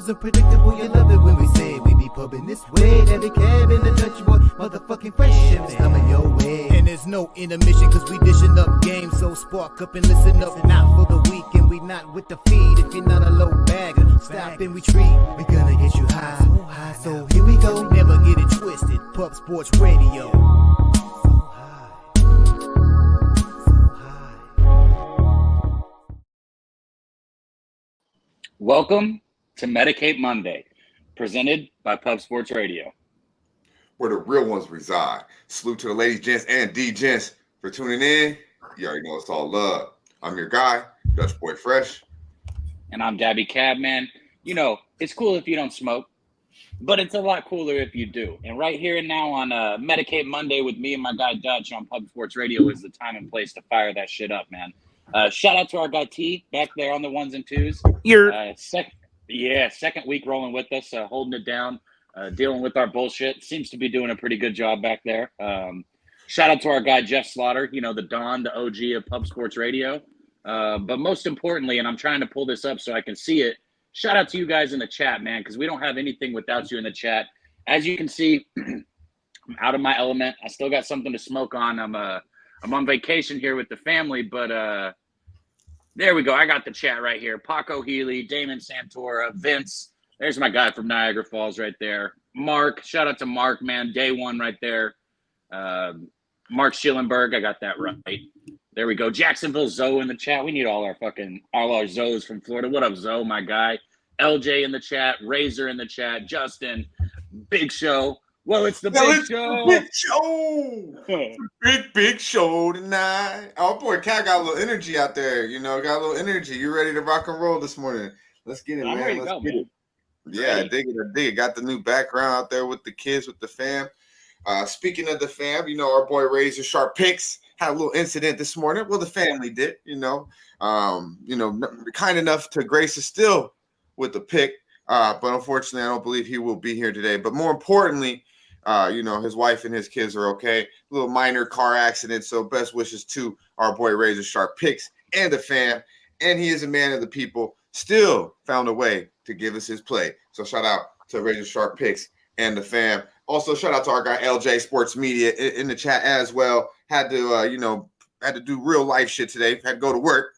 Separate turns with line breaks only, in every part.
is unpredictable, you love it when we say we be pubbing this way. Daby Cab in the Dutch boy, motherfucking fresh ships coming your way. And there's no intermission cause we dishing up games. So spark up and listen up, not for the week. And we not with the feed if you're not a low bagger. Stop and retreat, we gonna get you high. So here we go, never get it twisted. Pub Sports Radio.
Welcome to Medicate Monday, presented by Pub Sports Radio,
where the real ones reside. Salute to the ladies, gents, and D-gents for tuning in. You already know it's all love. I'm your guy, Dutch Boy Fresh.
And I'm Daby Cab, man. You know, it's cool if you don't smoke, but it's a lot cooler if you do. And right here and now on Medicate Monday with me and my guy Dutch on Pub Sports Radio is the time and place to fire that shit up, man. Shout out to our guy T back there on the ones and twos. Second week rolling with us, holding it down, dealing with our bullshit. Seems to be doing a pretty good job back there. Shout out to our guy Jeff Slaughter, you know, the Don, the OG of Pub Sports Radio. But most importantly, and I'm trying to pull this up so I can see it, shout out to you guys in the chat, man, because we don't have anything without you in the chat. As you can see, I'm out of my element. I still got something to smoke on. I'm on vacation here with the family, but there we go. I got the chat right here. Paco Healy, Damon Santora, Vince. There's my guy from Niagara Falls right there. Mark, shout out to Mark, man. Day one right there. Mark Schillenberg, I got that right. There we go. Jacksonville Zoe in the chat. We need all our Zoes from Florida. What up, Zoe, my guy? LJ in the chat. Razor in the chat. Justin. Big Show. Well, it's the big show.
Big show. Big show tonight. Oh, boy, Cat got a little energy out there. You know, got a little energy. You ready to rock and roll this morning? Let's get it, man.
Ready to go, man.
Yeah, I dig it. Got the new background out there with the kids, with the fam. Speaking of the fam, you know, our boy Razor Sharp Picks had a little incident this morning. Well, the family did, kind enough to grace us still with the pick. But unfortunately, I don't believe he will be here today. But more importantly, his wife and his kids are okay. A little minor car accident. So best wishes to our boy Razor Sharp Picks and the fam. And he is a man of the people. Still found a way to give us his play. So shout out to Razor Sharp Picks and the fam. Also, shout out to our guy LJ Sports Media in the chat as well. Had to do real life shit today. Had to go to work,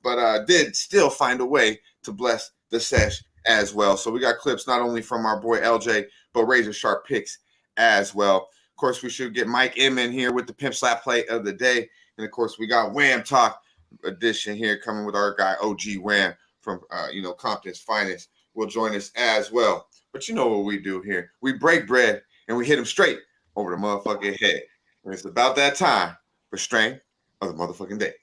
but did still find a way to bless the Sesh as well. So we got clips not only from our boy LJ, but Razor Sharp Picks as well. Of course, we should get Mike M in here with the Pimp Slap Play of the day. And of course, we got Wham Talk edition here coming with our guy OG Wham from Compton's Finest will join us as well. But you know what we do here. We break bread and we hit him straight over the motherfucking head. And it's about that time for Strain of the motherfucking Day.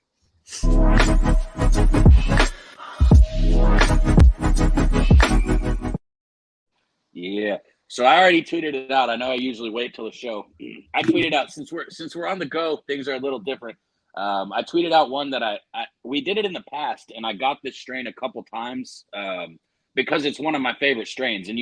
Yeah. So I already tweeted it out. I know I usually wait till the show. I tweeted out since we're on the go, things are a little different. I tweeted out one that we did it in the past, and I got this strain a couple times because it's one of my favorite strains. And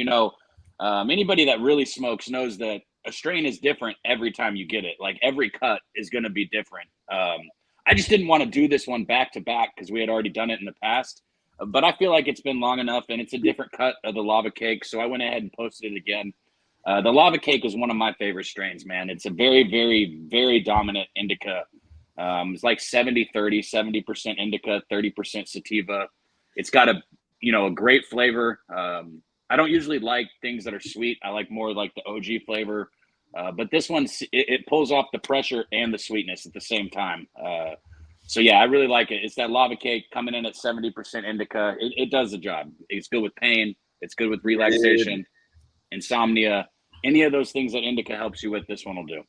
anybody that really smokes knows that a strain is different every time you get it. Like every cut is going to be different. I just didn't want to do this one back to back because we had already done it in the past. But I feel like it's been long enough, and it's a different cut of the Lava Cake, so I went ahead and posted it again. The Lava Cake is one of my favorite strains, man. It's a very, very, very dominant indica. It's like 70-30, 70% indica, 30% sativa. It's got a great flavor. I don't usually like things that are sweet. I like more like the OG flavor. But this one, it pulls off the pressure and the sweetness at the same time. So, yeah, I really like it. It's that Lava Cake coming in at 70% indica. It does the job. It's good with pain. It's good with relaxation, insomnia. Any of those things that indica helps you with, this one will do.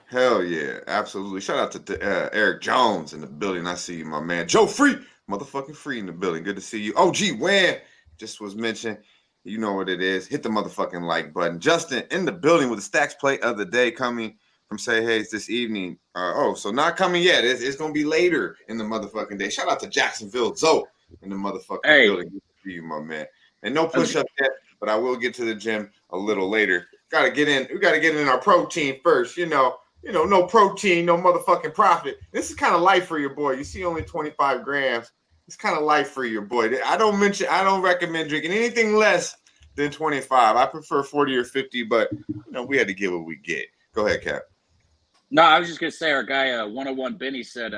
Hell yeah, absolutely. Shout out to Eric Jones in the building. I see you, my man. Joe Free, motherfucking Free in the building. Good to see you. OG Wham just was mentioned. You know what it is. Hit the motherfucking like button. Justin in the building with the Stacks Play of the Day coming from Say Hayes this evening. So not coming yet. It's going to be later in the motherfucking day. Shout out to Jacksonville Zoe in the motherfucking building. Good to see you, my man. And no push-up yet, but I will get to the gym a little later. We got to get in our protein first, no protein, no motherfucking profit. This is kind of light for your boy. You see only 25 grams. It's kind of light for your boy. I don't recommend drinking anything less than 25. I prefer 40 or 50, but we had to get what we get. Go ahead, Cap.
No, I was just gonna say our guy 101 Benny said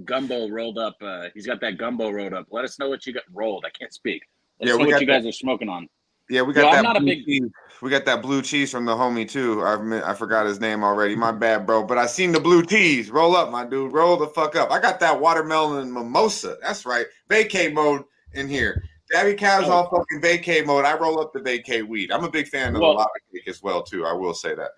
gumbo rolled up. He's got that gumbo rolled up. Let us know what you got rolled. I can't speak. Let us know what you guys are smoking on.
Yeah, we got that blue cheese. We got that blue cheese from the homie too. I forgot his name already. My bad, bro. But I seen the blue cheese. Roll up, my dude. Roll the fuck up. I got that watermelon mimosa. That's right. Vacay mode in here. Daby Cab's on fucking vacay mode. I roll up the vacay weed. I'm a big fan of the lava cake as well too. I will say that.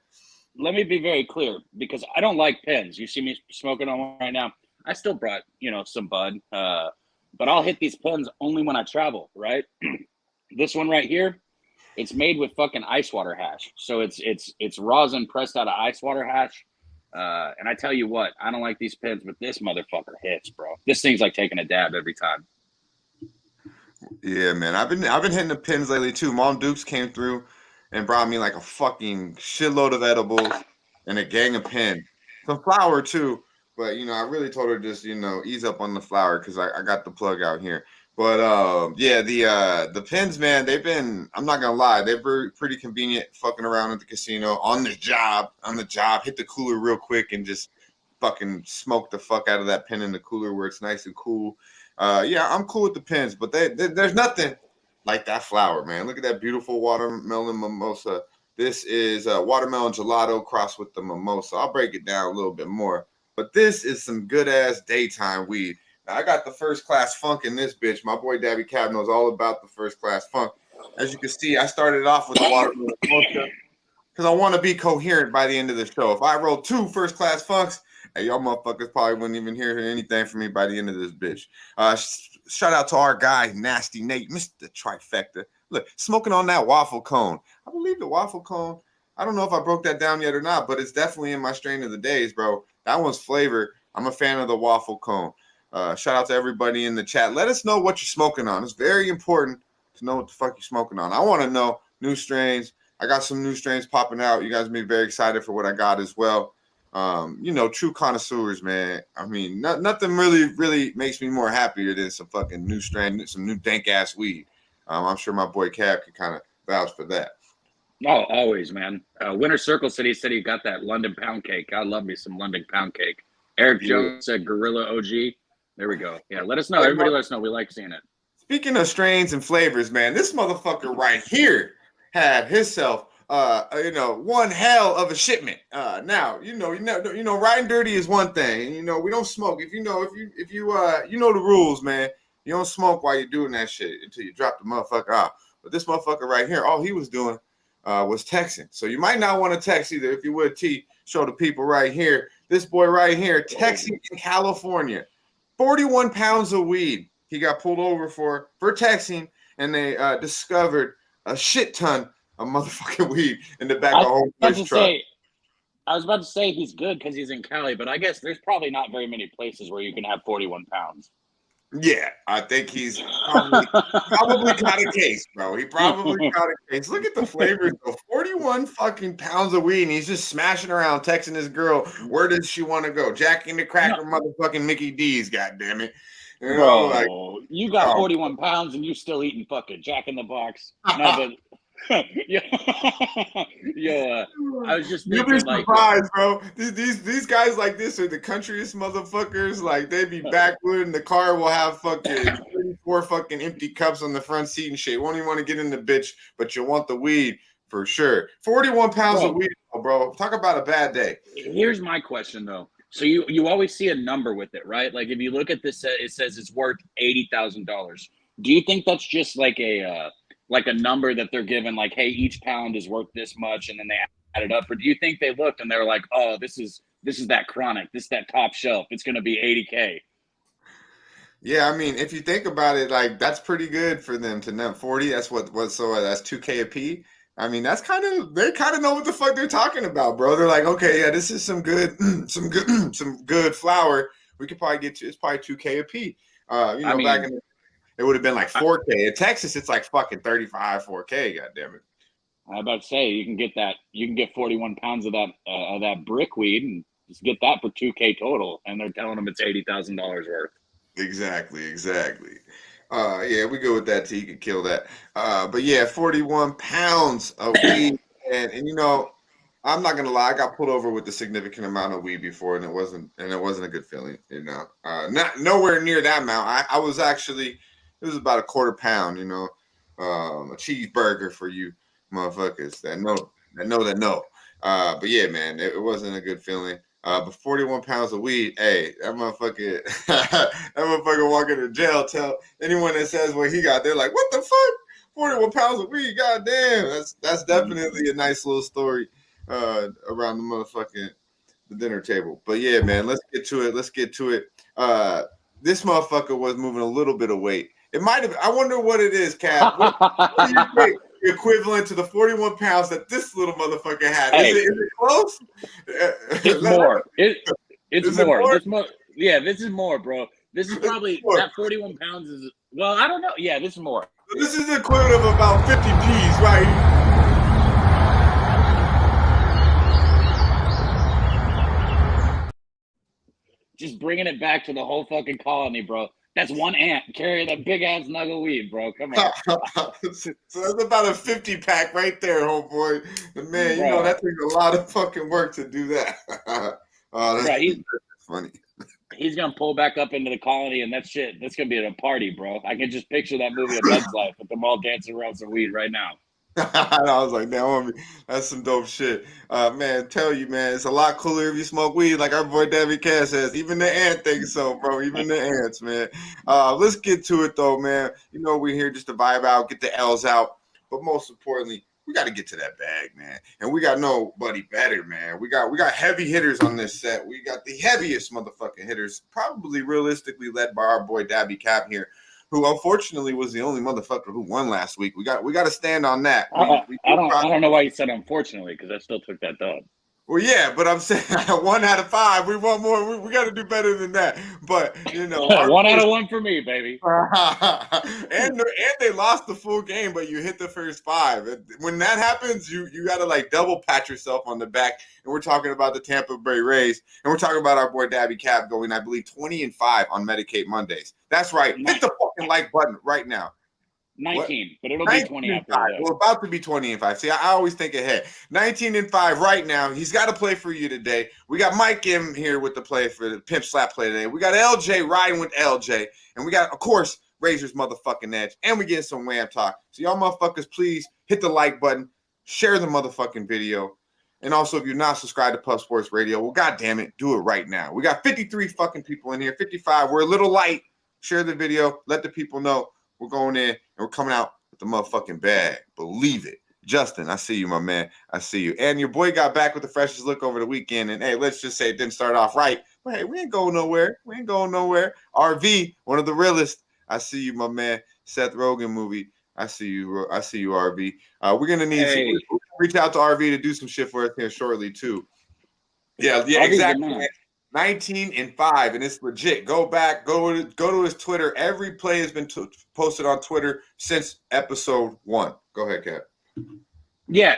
Let me be very clear because I don't like pens. You see me smoking on one right now. I still brought some bud, but I'll hit these pens only when I travel. Right. This one right here, it's made with fucking ice water hash. So it's rosin pressed out of ice water hash. And I tell you what, I don't like these pens, but this motherfucker hits, bro. This thing's like taking a dab every time.
Yeah, man. I've been hitting the pens lately too. Mom Dukes came through and brought me like a fucking shitload of edibles and a gang of pens. Some flour too. But I really told her just, ease up on the flour because I got the plug out here. But yeah, the pens, man, I'm not gonna lie, they're pretty convenient fucking around at the casino, on the job, hit the cooler real quick and just fucking smoke the fuck out of that pen in the cooler where it's nice and cool. Yeah, I'm cool with the pens, but there's nothing like that flower, man. Look at that beautiful watermelon mimosa. This is watermelon gelato crossed with the mimosa. I'll break it down a little bit more, but this is some good ass daytime weed. I got the first class funk in this bitch. My boy Daby Cab knows all about the first class funk. As you can see, I started off with the watermelon because I want to be coherent by the end of the show. If I roll 2 first class funks, hey, y'all motherfuckers probably wouldn't even hear anything from me by the end of this bitch. Shout out to our guy, Nasty Nate, Mr. Trifecta. Look, smoking on that waffle cone. I believe the waffle cone, I don't know if I broke that down yet or not, but it's definitely in my strain of the days, bro. That one's flavor. I'm a fan of the waffle cone. Shout out to everybody in the chat. Let us know what you're smoking on. It's very important to know what the fuck you're smoking on. I want to know new strains. I got some new strains popping out. You guys may be very excited for what I got as well. True connoisseurs, man. I mean, nothing really makes me more happier than some fucking new strain, some new dank ass weed. I'm sure my boy Cab can kind of vouch for that.
Oh, always, man. Winter Circle said he got that London pound cake. I love me some London pound cake. Eric Jones said Gorilla OG. There we go. Yeah, let us know. Everybody let us know. We like seeing it.
Speaking of strains and flavors, man, this motherfucker right here had himself, one hell of a shipment. Now, riding dirty is one thing. We don't smoke. If you know the rules, man. You don't smoke while you're doing that shit until you drop the motherfucker off. But this motherfucker right here, all he was doing was texting. So you might not want to text either. If you would, show the people right here. This boy right here, texting in California. 41 pounds of weed he got pulled over for texting, and they discovered a shit ton of motherfucking weed in the back of a whole truck.
I was about to say he's good because he's in Cali, but I guess there's probably not very many places where you can have 41 pounds.
Yeah, I think he's probably got a case, bro. He probably got a case. Look at the flavors, though. 41 fucking pounds of weed, and he's just smashing around, texting his girl. Where does she want to go? Jack in the Cracker, motherfucking Mickey D's, goddammit.
Bro, you got 41 pounds and you still eating fucking Jack in the Box. No, but I was just thinking,
you'll be surprised, bro. These guys like this are the countryest motherfuckers. Like, they be backwood, and the car will have fucking 34 fucking empty cups on the front seat and shit. Won't even want to get in the bitch, but you want the weed for sure. 41 pounds of weed, bro. Talk about a bad day.
Here's my question though. So you always see a number with it, right? Like if you look at this, it says it's worth $80,000. Do you think that's just like a number that they're given, like, hey, each pound is worth this much, and then they add it up? Or do you think they looked and they're like, oh, this is that chronic, this is that top shelf, it's going to be $80K?
Yeah, I mean, if you think about it, like, that's pretty good for them to net 40. That's that's $2K a P. I mean, they kind of know what the fuck they're talking about, bro. They're like, okay, yeah, this is some good flour. We could probably get to, it's probably $2K a P. Back in it would have been like 4K. In Texas, it's like fucking 35, 4K. God damn it!
I was about to say you can get 41 pounds of that brickweed and just get that for $2K total, and they're telling them it's $80,000 worth.
Exactly. Yeah, we go with that till you can kill that. But yeah, 41 pounds of weed, and you know, I'm not gonna lie, I got pulled over with a significant amount of weed before, and it wasn't a good feeling. You know, not nowhere near that amount. I was actually, it was about a quarter pound. You know, a cheeseburger for you motherfuckers that know. But yeah, man, it wasn't a good feeling. But 41 pounds of weed, hey, that motherfucker, that motherfucker walking to jail. Tell anyone that says what he got, they're like, what the fuck? 41 pounds of weed, goddamn. That's definitely a nice little story around the dinner table. But yeah, man, let's get to it. This motherfucker was moving a little bit of weight. It might have. I wonder what it is, Cap. What do you think? Equivalent to the 41 pounds that this little motherfucker had.
Hey,
is it close?
It's more. It's more.
More?
This is more, bro. This is probably that 41 pounds is. Well, I don't know. Yeah, this is more.
This is the equivalent of about 50 G's, right?
Just bringing it back to the whole fucking colony, bro. That's one ant carrying that big ass nug of weed, bro. Come on.
So that's about a 50 pack right there, homeboy. Man, you
Bro.
know that takes a lot of fucking work to do that. That's funny.
He's gonna pull back up into the colony, and that's gonna be at a party, bro. I can just picture that movie A Bug's Life with them all dancing around some weed right now.
I was like, damn, homie, that's some dope shit. Man, tell you, man, it's a lot cooler if you smoke weed, like our boy David Cab says. Even the ant thinks so, bro. Even the ants, man. Let's get to it though, man. You know, we're here just to vibe out, get the L's out, but most importantly, we got to get to that bag, man. And we got nobody better, man. We got heavy hitters on this set. We got the heaviest motherfucking hitters, probably realistically led by our boy Daby Cab here, who unfortunately was the only motherfucker who won last week. We got to stand on that.
I don't know why you said unfortunately, because I still took that dub.
Well, yeah, but I'm saying 1 out of 5. We want more. We got to do better than that. But you know,
1 out of 1 for me, baby.
and they lost the full game, but you hit the first 5. When that happens, you got to like double pat yourself on the back. And we're talking about the Tampa Bay Rays, and we're talking about our boy Daby Cab going, I believe, 20-5 on Medicate Mondays. That's right. Hit the fucking like button right now.
19, but it'll be 20 after that.
We're about to be 20-5. See, I always think ahead. 19-5 right now. He's got to play for you today. We got Mike M here with the play for the Pimp Slap play today. We got LJ riding with LJ. And we got, of course, Razor's motherfucking edge. And we getting some Wham talk. So y'all motherfuckers, please hit the like button. Share the motherfucking video. And also, if you're not subscribed to Puff Sports Radio, well, goddamn it, do it right now. We got 53 fucking people in here. 55. We're a little light. Share the video. Let the people know. We're going in and we're coming out with the motherfucking bag. Believe it. Justin, I see you, my man. I see you. And your boy got back with the freshest look over the weekend. And hey, let's just say it didn't start off right. But hey, we ain't going nowhere. RV, one of the realest. I see you, my man. Seth Rogen movie. I see you, RV. We're gonna need to reach out to RV to do some shit for us here shortly too. Yeah, exactly. 19-5, and it's legit. Go back, go to his Twitter. Every play has been posted on Twitter since episode 1. Go ahead, Cap.
Yeah,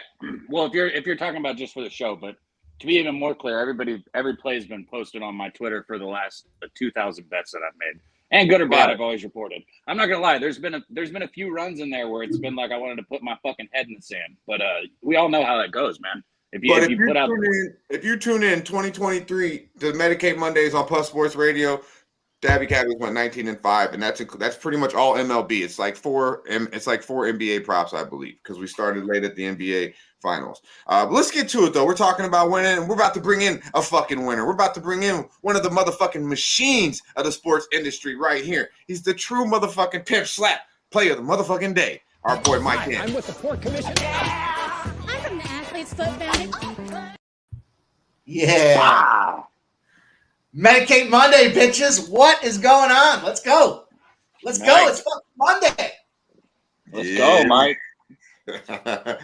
well, if you're talking about just for the show, but to be even more clear, every play has been posted on my Twitter for the last 2,000 bets that I've made, and good or bad, I've always reported. I'm not gonna lie, there's been a few runs in there where it's been like I wanted to put my fucking head in the sand, but we all know how that goes, man. If you tune in 2023 to Medicate Mondays on Plus Sports Radio, Daby Cab went 19-5, and that's pretty much all MLB. It's like four NBA props, I believe, because we started late at the NBA finals. But let's get to it though. We're talking about winning, and we're about to bring in a fucking winner. We're about to bring in one of the motherfucking machines of the sports industry right here. He's the true motherfucking Pimp Slap player of the motherfucking day. Our boy Mike M.
I'm with the Port Commission.
I'm from the Athlete's Foot Foundation.
Yeah.
Wow.
Medicate Monday, bitches. What is going on? Let's go. Let's go. It's fucking Monday.
Let's go, Mike.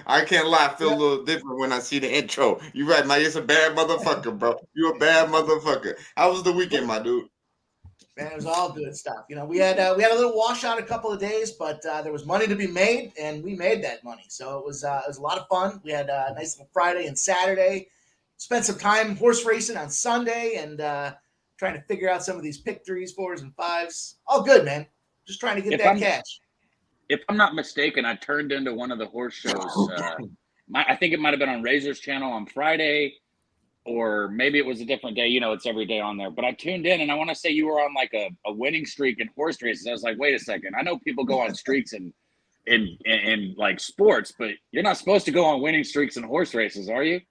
I can't lie. I feel a little different when I see the intro. You're right, Mike. It's a bad motherfucker, bro. You a bad motherfucker. How was the weekend, my dude?
Man, it was all good stuff. You know, we had a little washout a couple of days, but there was money to be made, and we made that money. So it was a lot of fun. We had a nice little Friday and Saturday. Spent some time horse racing on Sunday and trying to figure out some of these pick 3s, 4s, and 5s. All good, man. Just trying to get that cash.
If I'm not mistaken, I turned into one of the horse shows. I think it might have been on Razor's channel on Friday, or maybe it was a different day. You know, it's every day on there. But I tuned in, and I want to say you were on like a winning streak in horse races. I was like, wait a second. I know people go on streaks in like sports, but you're not supposed to go on winning streaks in horse races, are you?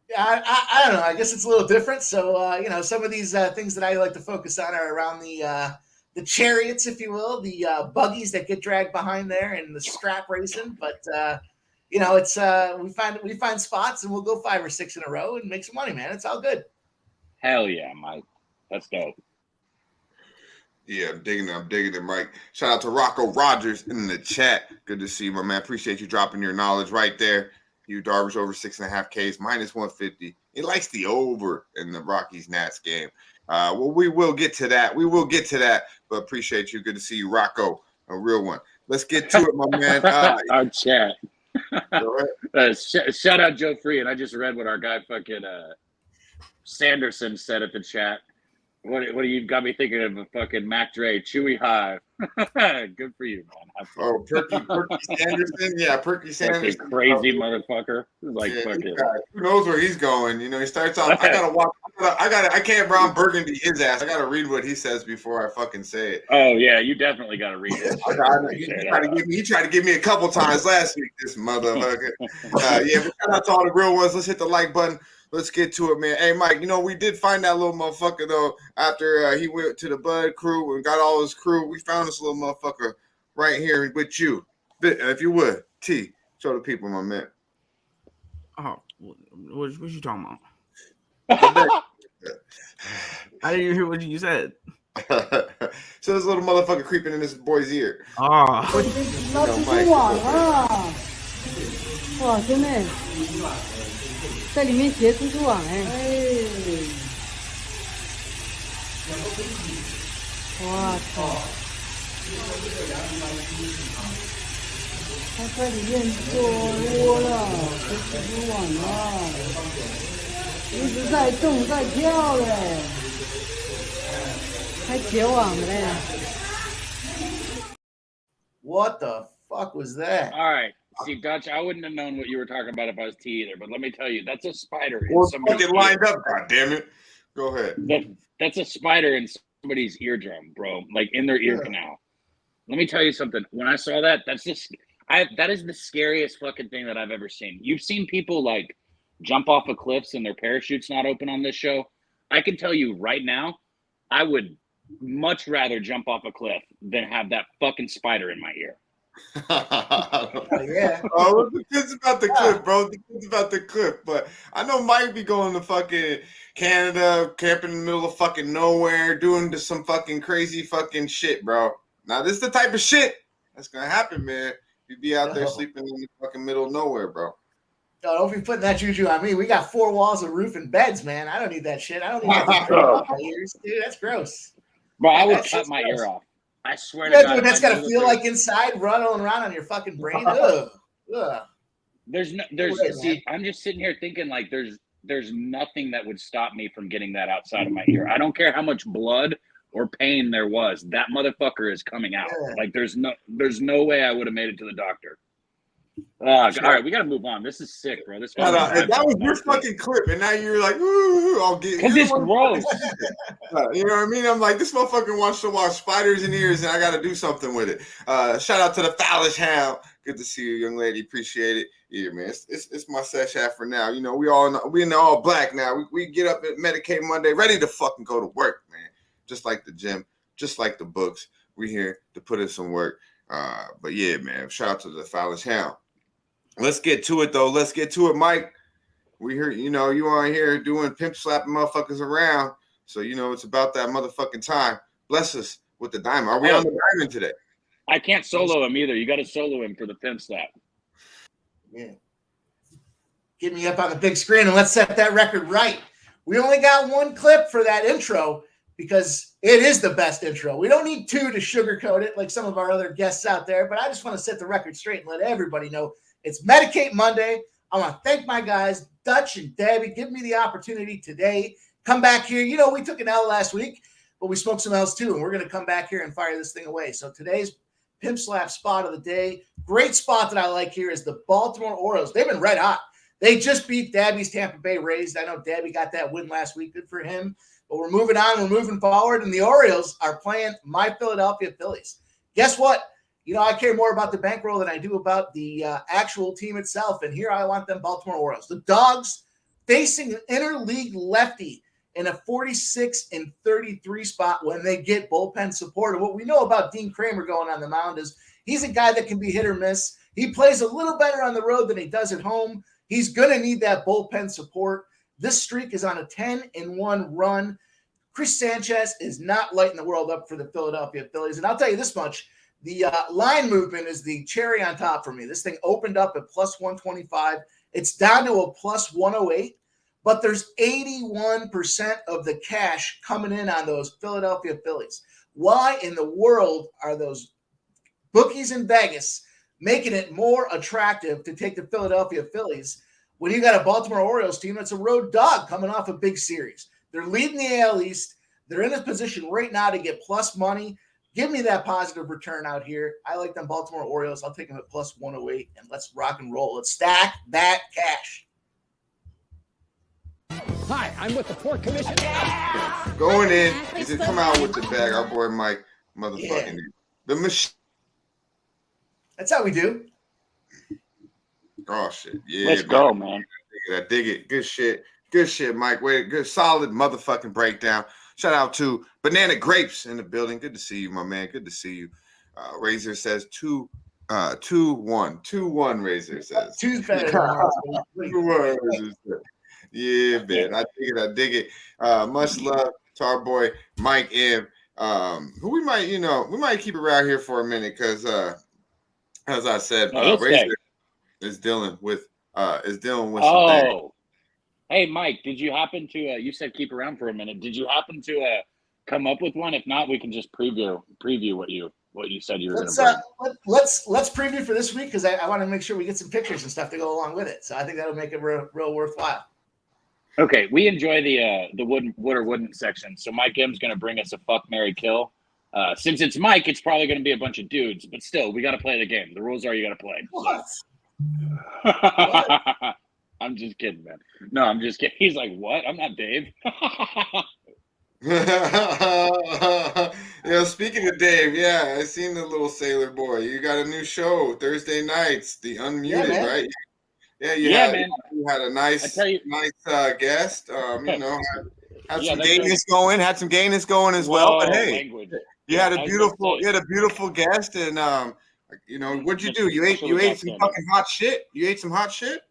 Yeah, I don't know. I guess it's a little different. So, you know, some of these things that I like to focus on are around the chariots, if you will, the buggies that get dragged behind there, and the strap racing. But you know, it's we find spots, and we'll go 5 or 6 in a row and make some money, man. It's all good.
Hell yeah, Mike. That's dope.
Yeah, I'm digging it, Mike. Shout out to Rocco Rogers in the chat. Good to see you, my man. Appreciate you dropping your knowledge right there. Hugh Darvish over 6.5 Ks, minus 150. He likes the over in the Rockies Nats game. Well, we will get to that. But appreciate you. Good to see you, Rocco, a real one. Let's get to it, my man.
Our chat. Shout out Joe Free, and I just read what our guy fucking Sanderson said at the chat. What do you got me thinking of? A fucking Mac Dre, Chewy Hive. Good for you, man.
Oh, Perky Sanderson, yeah, Perky Sanderson,
crazy motherfucker. Like
yeah,
fucking.
Who knows where he's going? You know, he starts off. I gotta watch. I can't Brown Burgundy his ass. I gotta read what he says before I fucking say it.
Oh yeah, you definitely gotta read it.
He tried to give me a couple times last week. This motherfucker. Yeah, but shout out to all the real ones. Let's hit the like button. Let's get to it, man. Hey, Mike, you know, we did find that little motherfucker, though, after he went to the Bud crew and got all his crew. We found this little motherfucker right here with you. If you would, T, show the people, my man.
Oh, what you talking about? I didn't even hear what you said.
So this little motherfucker creeping in this boy's ear.
Oh.
到蜘蛛网了，哇，真的，在里面结蜘蛛网哎，哇操！他在里面做窝了，结蜘蛛网了，一直在动在跳嘞，还结网嘞。
What the fuck was that?
All right. See, Dutch, I wouldn't have known what you were talking about if I was T either, but let me tell you, that's a spider.
Well, fucking lined up, goddammit. Go ahead.
That's a spider in somebody's eardrum, bro. Like in their ear canal. Let me tell you something. When I saw that, that is the scariest fucking thing that I've ever seen. You've seen people like jump off of cliffs and their parachute's not open on this show. I can tell you right now, I would much rather jump off a cliff than have that fucking spider in my ear.
Yeah.
Oh, the kids about the cliff, bro. The kids about the cliff. But I know Mike be going to fucking Canada, camping in the middle of fucking nowhere, doing some fucking crazy fucking shit, bro. Now, this is the type of shit that's going to happen, man. You'd be out there sleeping in the fucking middle of nowhere, bro.
No, don't be putting that juju on me. We got 4 walls of roof and beds, man. I don't need that shit. I don't need that to off my ears, dude. That's gross.
Bro, I would cut my ear off. I swear to God.
What that's got to feel like inside, running around on your fucking brain. Ugh. Ugh.
I'm just sitting here thinking like there's nothing that would stop me from getting that outside of my ear. I don't care how much blood or pain there was. That motherfucker is coming out. Yeah. Like there's no way I would have made it to the doctor. All right, we got to move on. This is sick, bro. This
that was your fucking clip, and now you're like, ooh, I'll get.
Because it's gross.
You know what I mean? I'm like, this motherfucker wants to watch spiders in ears, and I got to do something with it. Shout out to the HTOWN. Good to see you, young lady. Appreciate it. Yeah, man. It's my Sesh hat for now. You know, we in all black now. We get up at Medicate Monday, ready to fucking go to work, man. Just like the gym, just like the books. We here to put in some work. But yeah, man. Shout out to the HTOWN. Let's get to it, though. Let's get to it, Mike. We hear, you know, you on here doing pimp slapping motherfuckers around. So, you know, it's about that motherfucking time. Bless us with the diamond. Are we on the diamond today?
I can't solo him either. You got to solo him for the pimp slap.
Yeah. Get me up on the big screen and let's set that record right. We only got 1 clip for that intro because it is the best intro. We don't need 2 to sugarcoat it like some of our other guests out there, but I just want to set the record straight and let everybody know it's Medicate Monday. I want to thank my guys, Dutch and Debbie, give me the opportunity today. Come back here. You know, we took an L last week, but we smoked some else too. And we're going to come back here and fire this thing away. So today's Pimp Slap spot of the day, great spot that I like here is the Baltimore Orioles. They've been red hot. They just beat Dabby's Tampa Bay Rays. I know Dabby got that win last week. Good for him. But we're moving on. We're moving forward. And the Orioles are playing my Philadelphia Phillies. Guess what? You know, I care more about the bankroll than I do about the actual team itself. And here I want them Baltimore Orioles. The Dogs facing an interleague lefty in a 46-33 spot when they get bullpen support. And what we know about Dean Kramer going on the mound is he's a guy that can be hit or miss. He plays a little better on the road than he does at home. He's going to need that bullpen support. This streak is on a 10-1 run. Chris Sanchez is not lighting the world up for the Philadelphia Phillies. And I'll tell you this much. The line movement is the cherry on top for me. This thing opened up at plus 125. It's down to a plus 108. But there's 81% of the cash coming in on those Philadelphia Phillies. Why in the world are those bookies in Vegas making it more attractive to take the Philadelphia Phillies when you got a Baltimore Orioles team that's a road dog coming off a big series? They're leading the AL East. They're in a position right now to get plus money. Give me that positive return out here. I like them Baltimore Orioles. I'll take them at plus 108, and let's rock and roll. Let's stack that cash.
Hi, I'm with the Port Commission.
Going in, he just come out with the bag. Our boy Mike, motherfucking the machine.
That's how we do.
Oh shit, yeah.
Let's go, man.
I dig it. Good shit. Good shit, Mike. Wait, good, solid motherfucking breakdown. Shout out to Banana Grapes in the building. Good to see you, my man. Good to see you. Razor says 2-1. 2-1, Razor says.
Two's better.
2-1, Razor says. Yeah, man. I dig it. Much love to our boy Mike M. Who we might keep around here for a minute because as I said, Razor is dealing with some things.
Hey, Mike, did you happen to you said keep around for a minute. Did you happen to come up with one? If not, we can just preview what you said you were going to bring.
Let's preview for this week because I want to make sure we get some pictures and stuff to go along with it. So I think that'll make it real worthwhile.
Okay, we enjoy the wood or wouldn't section. So Mike M's going to bring us a fuck, marry, kill. Since it's Mike, it's probably going to be a bunch of dudes, but still, we got to play the game. The rules are you got to play.
What?
What? I'm just kidding, man. No, I'm just kidding. He's like, what? I'm not Dave.
Yeah, speaking of Dave, yeah, I seen the little sailor boy. You got a new show Thursday nights, the Unmuted, right? Yeah, you had a nice guest. Had some gayness going. Had some gayness going as well. But hey,
language.
you had a beautiful guest, and what'd you do? You ate some fucking hot shit. You ate some hot shit,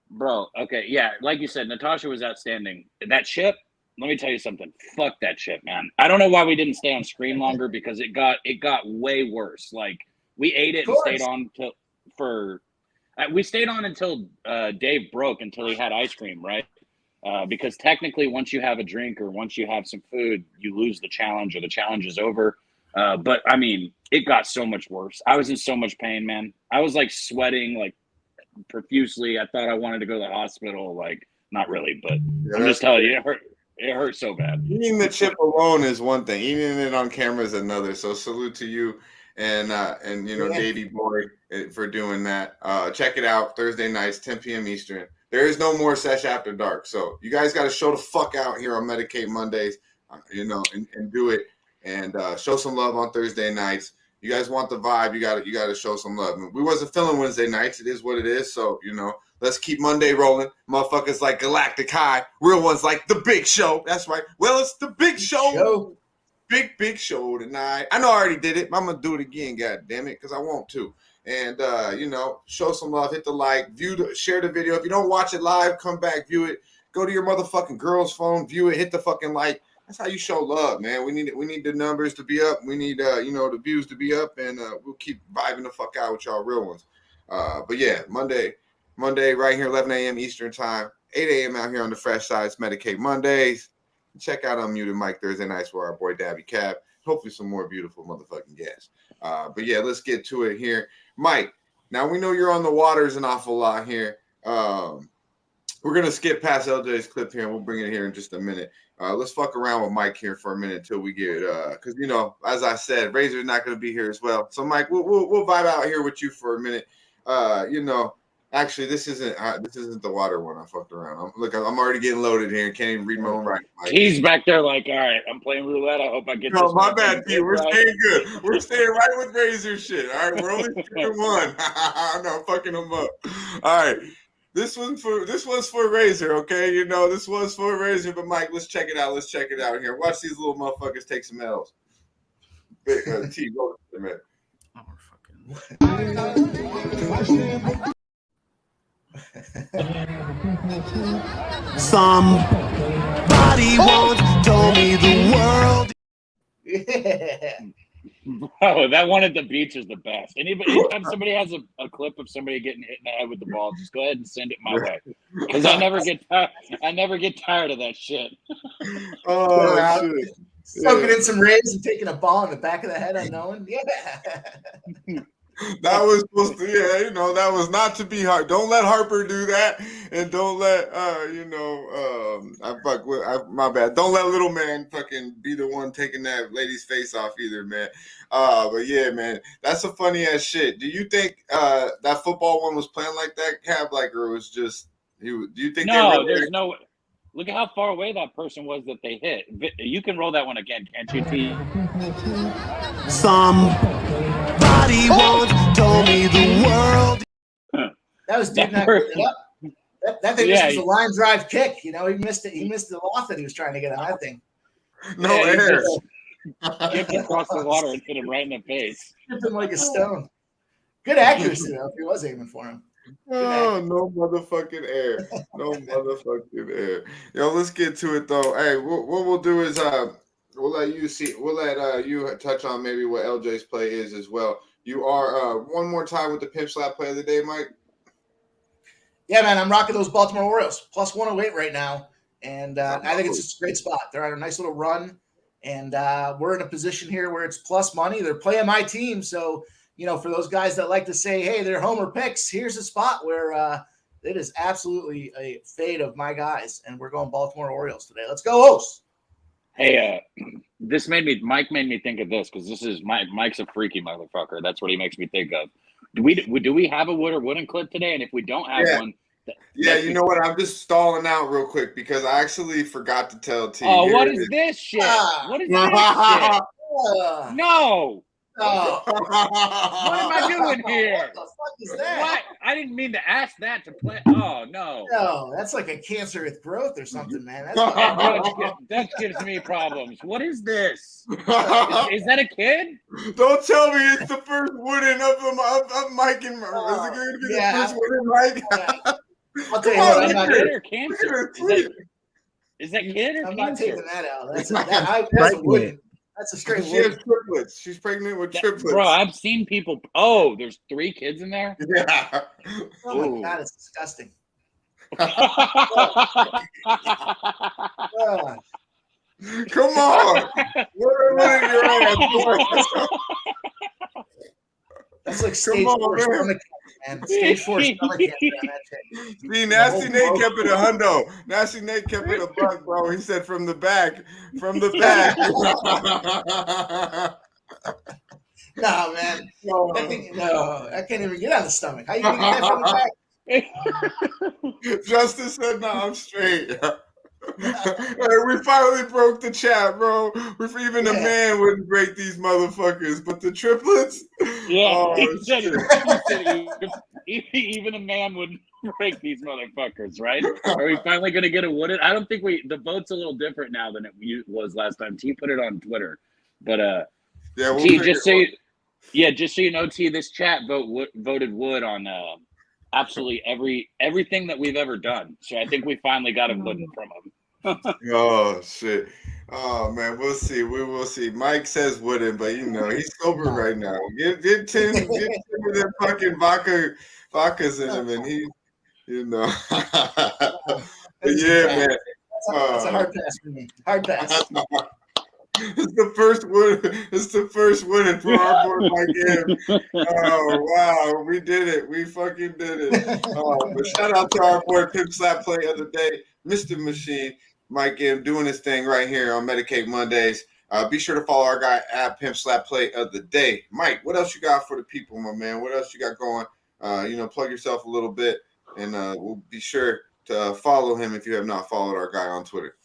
bro. Okay, yeah, like you said, Natasha was outstanding. That ship. Let me tell you something. Fuck that shit, man. I don't know why we didn't stay on screen longer because it got way worse. Like we ate it and stayed on we stayed on until Dave broke until he had ice cream, right? Because technically, once you have a drink or once you have some food, you lose the challenge or the challenge is over. But I mean, it got so much worse. I was in so much pain, man. I was like sweating like profusely. I thought I wanted to go to the hospital. Like, not really, but I'm just telling you, it hurt so bad.
Eating the chip alone is one thing. Eating it on camera is another. So salute to you and Davey Boy for doing that. Check it out Thursday nights, 10 p.m. Eastern. There is no more Sesh After Dark. So you guys got to show the fuck out here on Medicate Mondays, and do it and show some love on Thursday nights. You guys want the vibe. You got to show some love. We wasn't feeling Wednesday nights. It is what it is. So, let's keep Monday rolling. Motherfuckers like Galactic High. Real ones like The Big Show. That's right. Well, it's The Big Show. Big show tonight. I know I already did it, but I'm going to do it again, God damn it, because I want to. And, show some love. Hit the like. Share the video. If you don't watch it live, come back, view it. Go to your motherfucking girl's phone, view it. Hit the fucking like. That's how you show love, man. We need the numbers to be up. We need, the views to be up, and we'll keep vibing the fuck out with y'all real ones. But yeah, Monday right here, 11 a.m. Eastern time, 8 a.m. out here on the fresh side. It's Medicate Mondays. Check out Unmuted Mike Thursday nights for our boy Daby Cab. Hopefully some more beautiful motherfucking guests. But yeah, let's get to it here. Mike, now we know you're on the waters an awful lot here. We're gonna skip past LJ's clip here, and we'll bring it here in just a minute. Let's fuck around with Mike here for a minute until we get because as I said, Razor's not gonna be here as well. So Mike, we'll vibe out here with you for a minute. Actually, this isn't the water one. I fucked around. I'm already getting loaded here. Can't even read my own writing.
He's back there like, all right, I'm playing roulette. I hope I get.
No,
this
my bad, Pete. We're
right.
staying good. We're staying right with Razor shit. All right, we're only 2-1. No, fucking them up. All right. This one's for Razor, okay? This one's for Razor, but Mike, let's check it out. Let's check it out here. Watch these little motherfuckers take some L's. T, go a minute.
Somebody once told me the world.
Yeah.
Bro, that one at the beach is the best. Anytime somebody has a clip of somebody getting hit in the head with the ball, just go ahead and send it my way. Because I never get tired of that shit.
Oh, shit.
Soaking in some rays and taking a ball in the back of the head unknown. Yeah.
That was supposed to, that was not to be hard. Don't let Harper do that, and don't let my bad. Don't let little man fucking be the one taking that lady's face off either, man. But yeah, man, that's a funny ass shit. Do you think that football one was playing like that, Cab, or it was just do you think?
No, there's no. Look at how far away that person was that they hit. You can roll that one again, can't you, T?
Somebody once told me the world.
That was dude not picking it up. That thing was a line drive kick. He missed it. He missed the loft that he was trying to get on that thing.
No air.
Kicked across the water and hit him right in the face.
Hit him like a stone. Good accuracy though. If he was aiming for him.
Oh, no motherfucking air. No motherfucking air. Yo, let's get to it though. Hey, what we'll do is we'll let you touch on maybe what LJ's play is as well. You are one more time with the Pimp Slap play of the day, Mike.
Yeah, man, I'm rocking those Baltimore Orioles plus 108 right now, and I think it's just a great spot. They're on a nice little run, and we're in a position here where it's plus money. They're playing my team, so for those guys that like to say, hey, they're homer picks, here's a spot where it is absolutely a fade of my guys, and we're going Baltimore Orioles today. Let's go, O's.
Hey, Mike made me think of this because this is Mike's a freaky motherfucker. That's what he makes me think of. Do we have a wood or wooden clip today? And if we don't have one,
you know what? I'm just stalling out real quick because I actually forgot to tell T.
Oh, what is this shit? What is this shit? No.
Oh.
What am I doing here?
What the fuck is that?
What? I didn't mean to ask that to play. Oh, no.
No, that's like a cancerous growth or something, man.
That gives me problems. What is this? Is that a kid?
Don't tell me it's the first wooden of Mike and Murph. Is it going to be the first wooden Mike?
I'll tell you what, I'm not
kid or cancer? Is that kid or
I'm
cancer?
not taking that out. That's a wooden. That's a straight
She has triplets. She's pregnant with triplets.
Bro, I've seen people. Oh, there's 3 kids in there?
Yeah.
Oh, my God. It's disgusting.
Come on. What are your ass?
That's like stage 4 stomach cancer, man. Stage 4 stomach cancer on that shit.
See, Nasty Nate kept it a hundo. Nasty Nate kept it a buck, bro. He said from the back. From the back.
Nah, man. No, I can't even get on the stomach. How you gonna get that from the back?
Justice said, "No, I'm straight." Hey, we finally broke the chat, bro. Even a man wouldn't break these motherfuckers, but the triplets.
Yeah, even a man wouldn't break these motherfuckers, right? Are we finally gonna get a wooden? I don't think the vote's a little different now than it was last time. T put it on Twitter, but
yeah,
T, just so you know, T, this chat voted wood on absolutely everything that we've ever done. So I think we finally got a wooden from him.
Oh shit! Oh man, we'll see. We will see. Mike says wooden, but he's sober right now. Get Tim with that fucking vodkas in him, and he, but yeah, man.
That's a hard pass for me. Hard pass.
It's the first win. It's the first winning for our boy Mike M. Oh wow, we did it. We fucking did it. But shout out to our boy Pimp Slap Play of the Day, Mr. Machine, Mike M, doing his thing right here on Medicate Mondays. Be sure to follow our guy at Pimp Slap Play of the Day. Mike, what else you got for the people, my man? What else you got going? Plug yourself a little bit, and we'll be sure to follow him if you have not followed our guy on Twitter.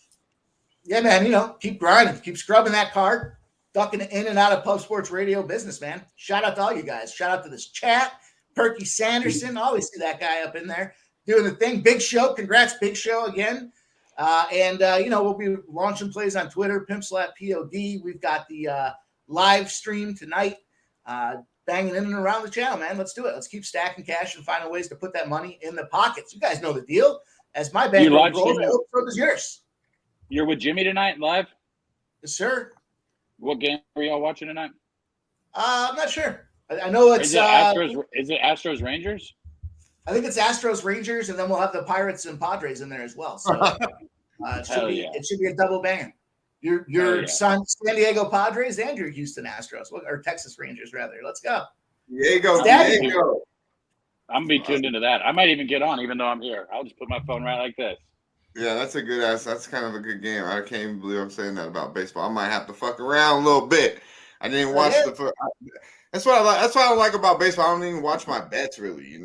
Yeah, man, keep grinding, keep scrubbing that card, ducking in and out of Pub Sports Radio business, man. Shout out to all you guys. Shout out to this chat. Perky Sanderson, always see that guy up in there doing the thing. Big Show, congrats, Big Show again. We'll be launching plays on Twitter, Pimp Slap POD. We've got the live stream tonight, banging in and around the channel, man. Let's do it. Let's keep stacking cash and finding ways to put that money in the pockets. You guys know the deal. As my bank rolls, I hope so does yours.
You're with Jimmy tonight live?
Yes, sir.
What game are y'all watching tonight?
I'm not sure. I know it's
is it Astros Rangers?
I think it's Astros Rangers, and then we'll have the Pirates and Padres in there as well. So it should be a double banger. Your son, San Diego Padres, and your Houston Astros, or Texas Rangers rather. Let's go.
Diego.
I'm gonna be tuned into that. I might even get on, even though I'm here. I'll just put my phone right like this.
Yeah, that's a good ass. That's kind of a good game. I can't even believe I'm saying that about baseball. I might have to fuck around a little bit. I didn't watch that's what I like. That's what I like about baseball. I don't even watch my bets really.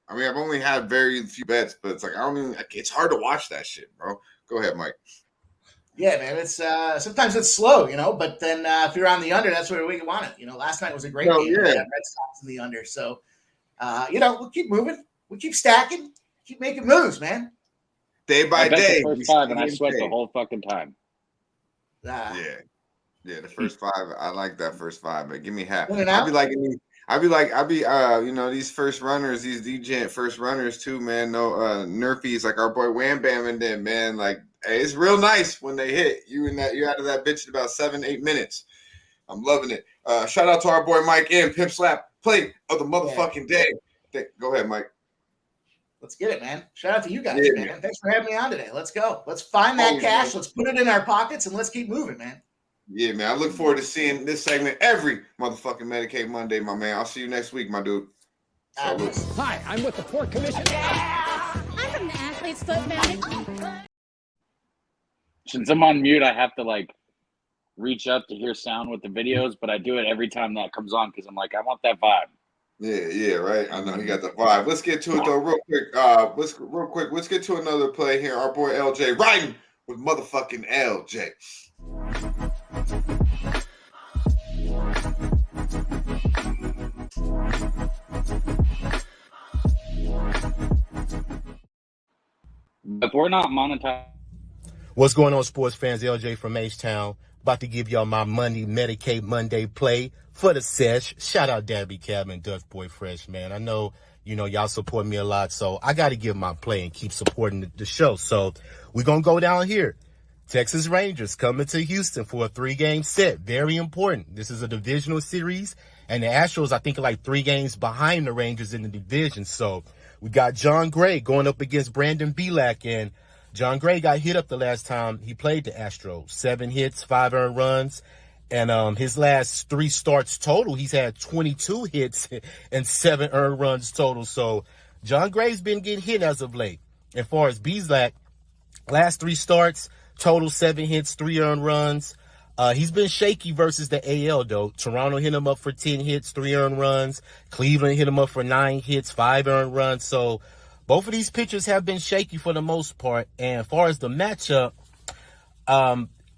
I've only had very few bets, but it's like it's hard to watch that shit, bro. Go ahead, Mike.
Yeah, man. It's sometimes it's slow, but then if you're on the under, that's where we want it. Last night was a great game.
Yeah.
Red Sox in the under. So we'll keep moving, we keep stacking, keep making moves, man.
Day by day.
The first five, and I sweat the whole fucking time.
Yeah, the first five. I like that first five, but give me half. These first runners, these DJ first runners too, man. No nerfies like our boy Wham Bam and them, man. Like, hey, it's real nice when they hit you and that you're out of that bitch in about 7-8 minutes. I'm loving it. Shout out to our boy Mike M, Pimp Slap Play of the motherfucking day. Go ahead, Mike.
Let's get it, man. Shout out to you guys, man. Thanks for having me on today. Let's go. Let's find that cash. Let's put it in our pockets, and let's keep moving, man.
Yeah, man. I look forward to seeing this segment every motherfucking Medicate Monday, my man. I'll see you next week, my dude.
Hi, I'm with the Port Commission.
I'm from the Athlete's Foot Foundation.
Since I'm on mute, I have to reach up to hear sound with the videos, but I do it every time that comes on because I'm like, I want that vibe.
Yeah, right. I know he got the vibe. Let's get to it though, real quick. Let's get to another play here. Our boy LJ riding with motherfucking LJ.
If we're not monetized.
What's going on, sports fans? LJ from HTOWN. About to give y'all my Medicate Monday play for the Sesh. Shout out Daby Cab and Boy Fresh, man. I know, y'all support me a lot, so I got to give my play and keep supporting the show. So we're going to go down here. Texas Rangers coming to Houston for a 3-game set. Very important. This is a divisional series, and the Astros, I think, are like 3 games behind the Rangers in the division. So we got John Gray going up against Brandon Belak, and John Gray got hit up the last time he played the Astros. 7 hits, 5 earned runs. And his last 3 starts total, he's had 22 hits and 7 earned runs total. So John Gray's been getting hit as of late. As far as Belak, last 3 starts, total 7 hits, 3 earned runs. He's been shaky versus the AL, though. Toronto hit him up for 10 hits, 3 earned runs. Cleveland hit him up for 9 hits, 5 earned runs. So both of these pitchers have been shaky for the most part. And as far as the matchup,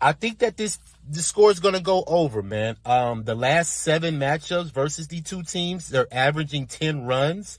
I think that the score is going to go over, man. The last 7 matchups versus the 2 teams, they're averaging 10 runs.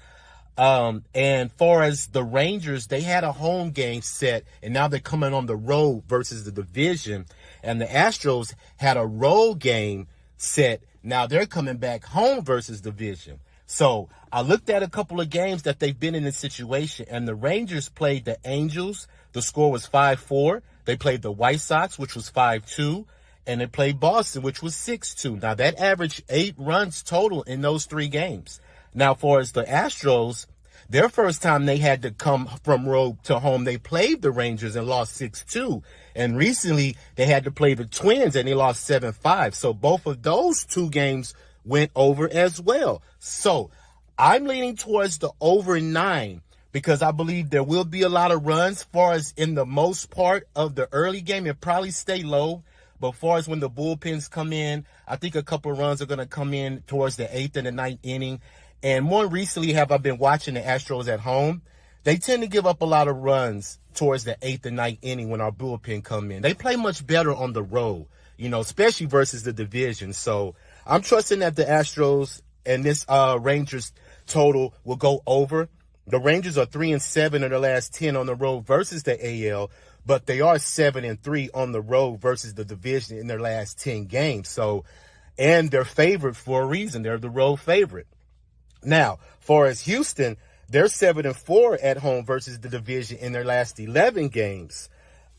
And far as the Rangers, they had a home game set, and now they're coming on the road versus the division. And the Astros had a road game set. Now they're coming back home versus division. So I looked at a couple of games that they've been in this situation, and the Rangers played the Angels. The score was 5-4. They played the White Sox, which was 5-2, and they played Boston, which was 6-2. Now, that averaged 8 runs total in those 3 games. Now, for as the Astros, Their first time they had to come from road to home, they played the Rangers and lost 6-2. And recently they had to play the Twins and they lost 7-5. So both of those two games went over as well. So I'm leaning towards the over 9 because I believe there will be a lot of runs. As far as in the most part of the early game, it probably stay low. But as far as when the bullpens come in, I think a couple of runs are going to come in towards the 8th and the 9th inning. And more recently have I been watching the Astros at home. They tend to give up a lot of runs towards the 8th and 9th inning when our bullpen come in. They play much better on the road, especially versus the division. So I'm trusting that the Astros and this Rangers total will go over. The Rangers are 3-7 in their last 10 on the road versus the AL, but they are 7-3 on the road versus the division in their last 10 games. So, and they're favored for a reason. They're the road favorite. Now, far as Houston, they're 7-4 at home versus the division in their last 11 games.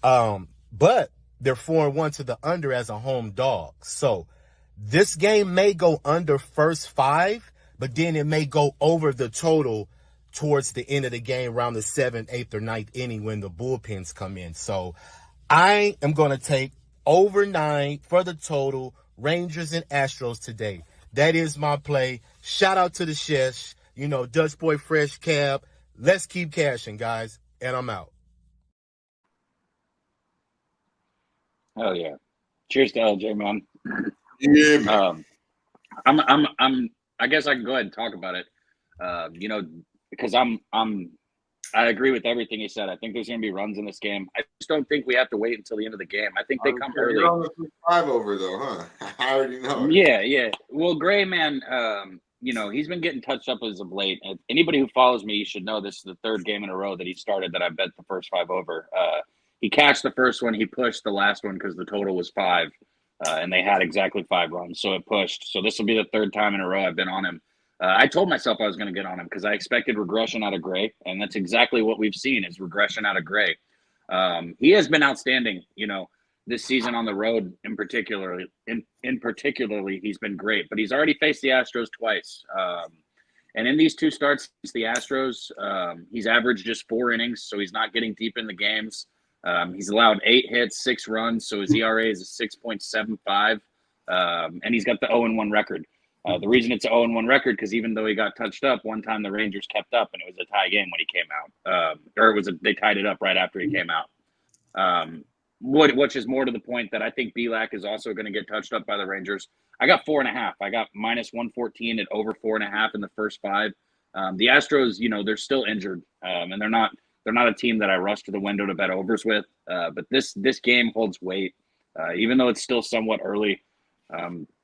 But they're 4-1 to the under as a home dog. So this game may go under first 5, but then it may go over the total towards the end of the game around the 7th, 8th, or 9th inning when the bullpens come in. So I am going to take over 9 for the total, Rangers and Astros today. That is my play. Shout out to the Sesh, Dutch Boy Fresh Cab. Let's keep cashing, guys. And I'm out.
Hell yeah. Cheers to LJ, man.
Yeah, man.
I guess I can go ahead and talk about it. Because I agree with everything he said. I think there's going to be runs in this game. I just don't think we have to wait until the end of the game. I think they come early.
You're on the 5 over though, huh? I already know.
Yeah. Well, Gray, man, he's been getting touched up as of late. Anybody who follows me, you should know this is the 3rd game in a row that he started that I bet the first 5 over. He cashed the first one. He pushed the last one because the total was 5, and they had exactly 5 runs, so it pushed. So this will be the 3rd time in a row I've been on him. I told myself I was going to get on him because I expected regression out of Gray, and that's exactly what we've seen is regression out of Gray. He has been outstanding, this season on the road in particularly, he's been great. But he's already faced the Astros twice. And in these 2 starts against the Astros, he's averaged just 4 innings, so he's not getting deep in the games. He's allowed 8 hits, 6 runs, so his ERA is a 6.75, and he's got the 0-1 record. The reason it's an 0-1 record because even though he got touched up, one time the Rangers kept up and it was a tie game when he came out. They tied it up right after he came out. Which is more to the point that I think Belak is also going to get touched up by the Rangers. I got 4.5. I got -114 at over 4.5 in the first 5. The Astros, they're still injured, and they're not a team that I rush to the window to bet overs with. But this game holds weight, even though it's still somewhat early.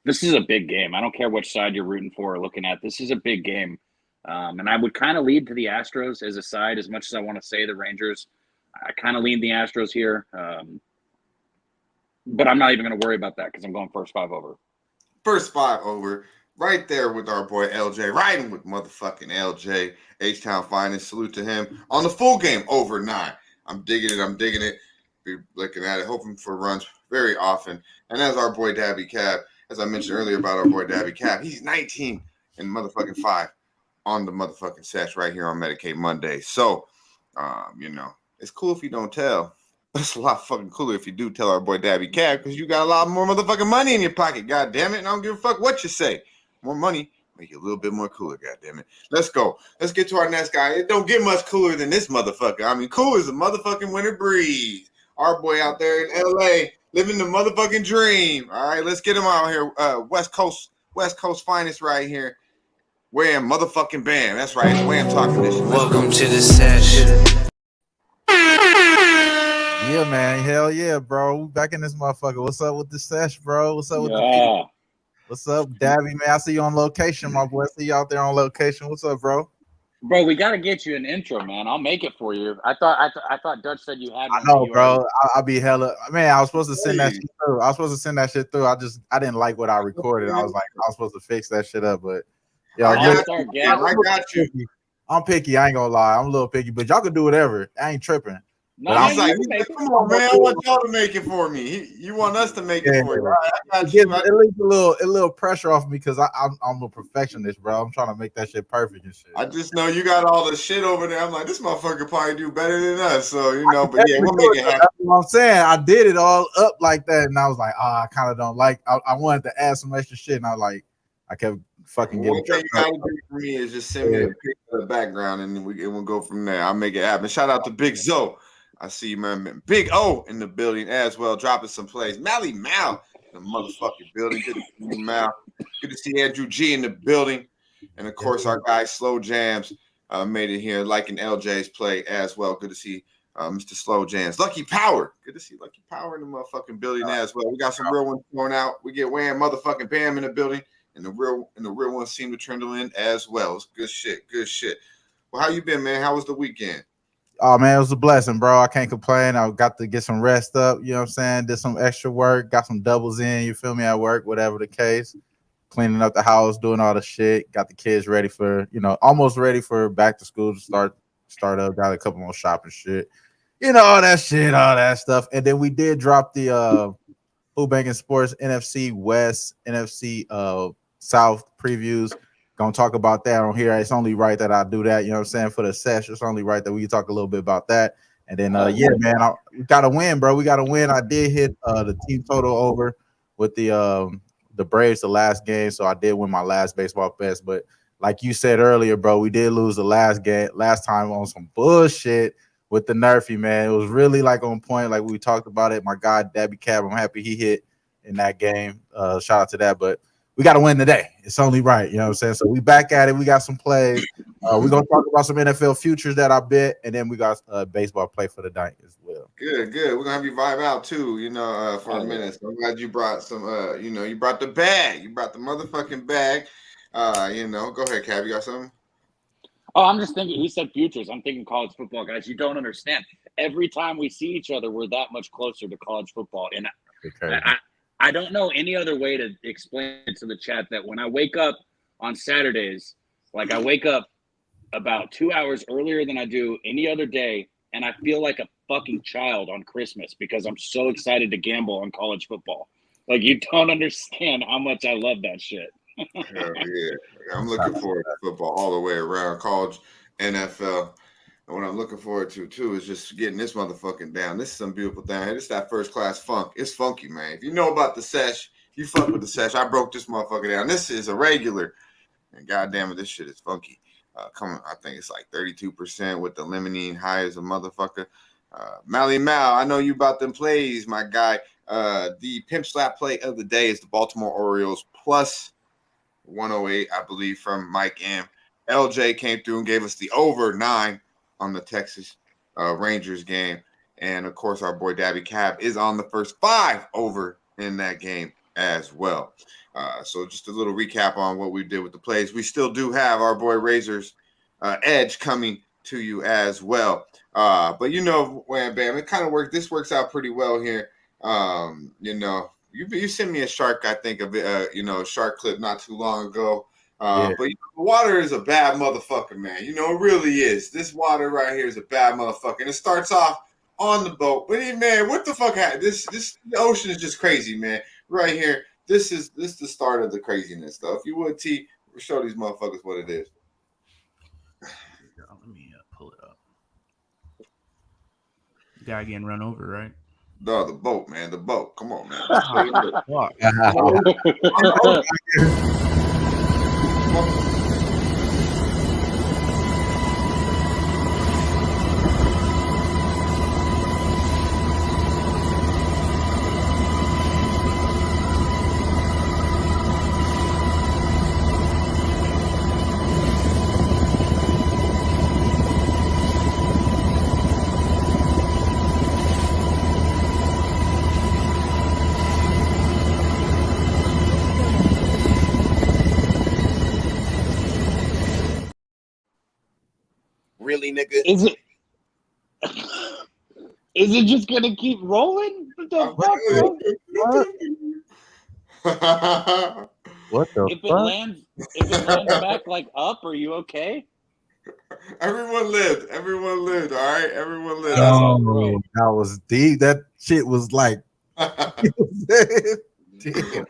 This is a big game. I don't care which side you're rooting for or looking at. This is a big game. And I would kind of lead to the Astros as a side as much as I want to say the Rangers. I kind of lean the Astros here. But I'm not even going to worry about that because I'm going first 5 over.
First 5 over. Right there with our boy LJ. Riding with motherfucking LJ. HTOWN finest. Salute to him. On the full game, over 9. I'm digging it. Be looking at it. Hoping for runs very often. And as our boy Daby Cab, as I mentioned earlier about our boy Daby Cab, he's 19 and motherfucking 5 on the motherfucking Sesh right here on Medicate Monday. So, it's cool if you don't tell. But it's a lot fucking cooler if you do tell our boy Daby Cab because you got a lot more motherfucking money in your pocket, god damn it. And I don't give a fuck what you say. More money, make you a little bit more cooler, god damn it. Let's go. Let's get to our next guy. It don't get much cooler than this motherfucker. I mean, cool as a motherfucking winter breeze. Our boy out there in LA. Living the motherfucking dream. All right, let's get him out here. West Coast finest right here. Wham motherfucking Bam. That's right. It's Wham talking this shit.
Welcome to the Sesh.
Yeah, man. Hell yeah, bro. We back in this motherfucker. What's up with the Sesh, bro? What's up with the people? What's up, Daby, man? I see you on location, my boy. I see you out there on location. What's up, bro?
Bro, we got to get you an intro, man. I'll make it for you. I thought Dutch said you had one.
I know, bro. I'll be hella. Man, I was supposed to send that shit through. I didn't like what I recorded. I was supposed to fix that shit up, but yeah,
I got you.
I'm picky. I ain't gonna lie. I'm a little picky, but y'all can do whatever. I ain't tripping.
No,
But
no,
he's like, come on, man, I want y'all to make it for me. You want us to make it for you. I got you.
It leaves a little pressure off me because I'm a perfectionist, bro. I'm trying to make that shit perfect and shit.
I just know you got all the shit over there. I'm like, this motherfucker probably do better than us. So, you know, but yeah, we'll make it happen.
That's what I'm saying. I did it all up like that, and I was like, I kind of don't like. I wanted to add some extra shit, and I was like, I kept fucking getting.
One thing you gotta do for me is just send me a picture of the background, and we'll go from there. I'll make it happen. Shout out to Big Zoe. I see you, man. Big O in the building as well, dropping some plays. Mally Mal in the motherfucking building. Good to see you, Mal. Good to see Andrew G in the building. And of course, our guy Slow Jams made it here, liking LJ's play as well. Good to see Mr. Slow Jams. Lucky Power. Good to see Lucky Power in the motherfucking building as well. We got some real ones going out. We get Wham motherfucking Bam in the building. And the real ones seem to trundle in as well. It's good shit. Good shit. Well, how you been, man? How was the weekend?
Oh man, it was a blessing, bro. I can't complain. I got to get some rest up, you know what I'm saying? Did some extra work, got some doubles in, you feel me, at work, whatever the case. Cleaning up the house, doing all the shit, got the kids ready for, almost ready for back to school to start up, got a couple more shopping shit. All that shit, all that stuff. And then we did drop the Food Banking Sports NFC West, NFC South previews. Gonna talk about that on here. It's only right that I do that, you know what I'm saying, for the Sesh. It's only right that we talk a little bit about that. And then yeah, man, we gotta win, bro. We gotta win. I did hit the team total over with the Braves the last game, so I did win my last baseball bets. But like you said earlier, bro, we did lose the last time on some bullshit with the Nerfy, man. It was really like on point, like we talked about it. My guy Daby Cab, I'm happy he hit in that game. Shout out to that, but we got to win today. It's only right. You know what I'm saying? So we back at it. We got some plays. We're going to talk about some NFL futures that I bet, and then we got baseball play for the night as well.
Good. We're going to have you vibe out too, for a minute. So I'm glad you brought some, you brought the bag. You brought the motherfucking bag. Go ahead, Cab. You got something?
Oh, I'm just thinking, he said futures. I'm thinking college football, guys. You don't understand. Every time we see each other, we're that much closer to college football. And I don't know any other way to explain it to the chat that when I wake up on Saturdays, like I wake up about 2 hours earlier than I do any other day, and I feel like a fucking child on Christmas because I'm so excited to gamble on college football. Like, you don't understand how much I love that shit.
Hell yeah. I'm looking forward to football all the way around, college, NFL. And what I'm looking forward to, too, is just getting this motherfucking down. This is some beautiful down here. This is that first-class funk. It's funky, man. If you know about the Sesh, you fuck with the Sesh. I broke this motherfucker down. This is a regular. And goddamn it, this shit is funky. I think it's like 32% with the limonene high as a motherfucker. Mally Mal, I know you about them plays, my guy. The Pimp Slap play of the day is the Baltimore Orioles plus 108, I believe, from Mike M. LJ came through and gave us the over 9 on the Texas Rangers game. And, of course, our boy Daby Cab is on the first 5 over in that game as well. So just a little recap on what we did with the plays. We still do have our boy Razor's Edge coming to you as well. But, Wham Bam, it kind of works. This works out pretty well here. You sent me a shark, I think, a shark clip not too long ago. But the water is a bad motherfucker, man. It really is. This water right here is a bad motherfucker. And it starts off on the boat. But, man, what the fuck happened? The ocean is just crazy, man. Right here. This is the start of the craziness, though. If you would, T, show these motherfuckers what it is.
Let me pull it up. Guy getting run over, right?
No, the boat, man. The boat. Come on, man.
Really, nigga?
Is it just gonna keep rolling? What the fuck, bro?
What the
If it lands back like up, are you okay?
Everyone lived. Everyone lived. All right. Everyone lived.
Oh, that was deep. That shit was like.
The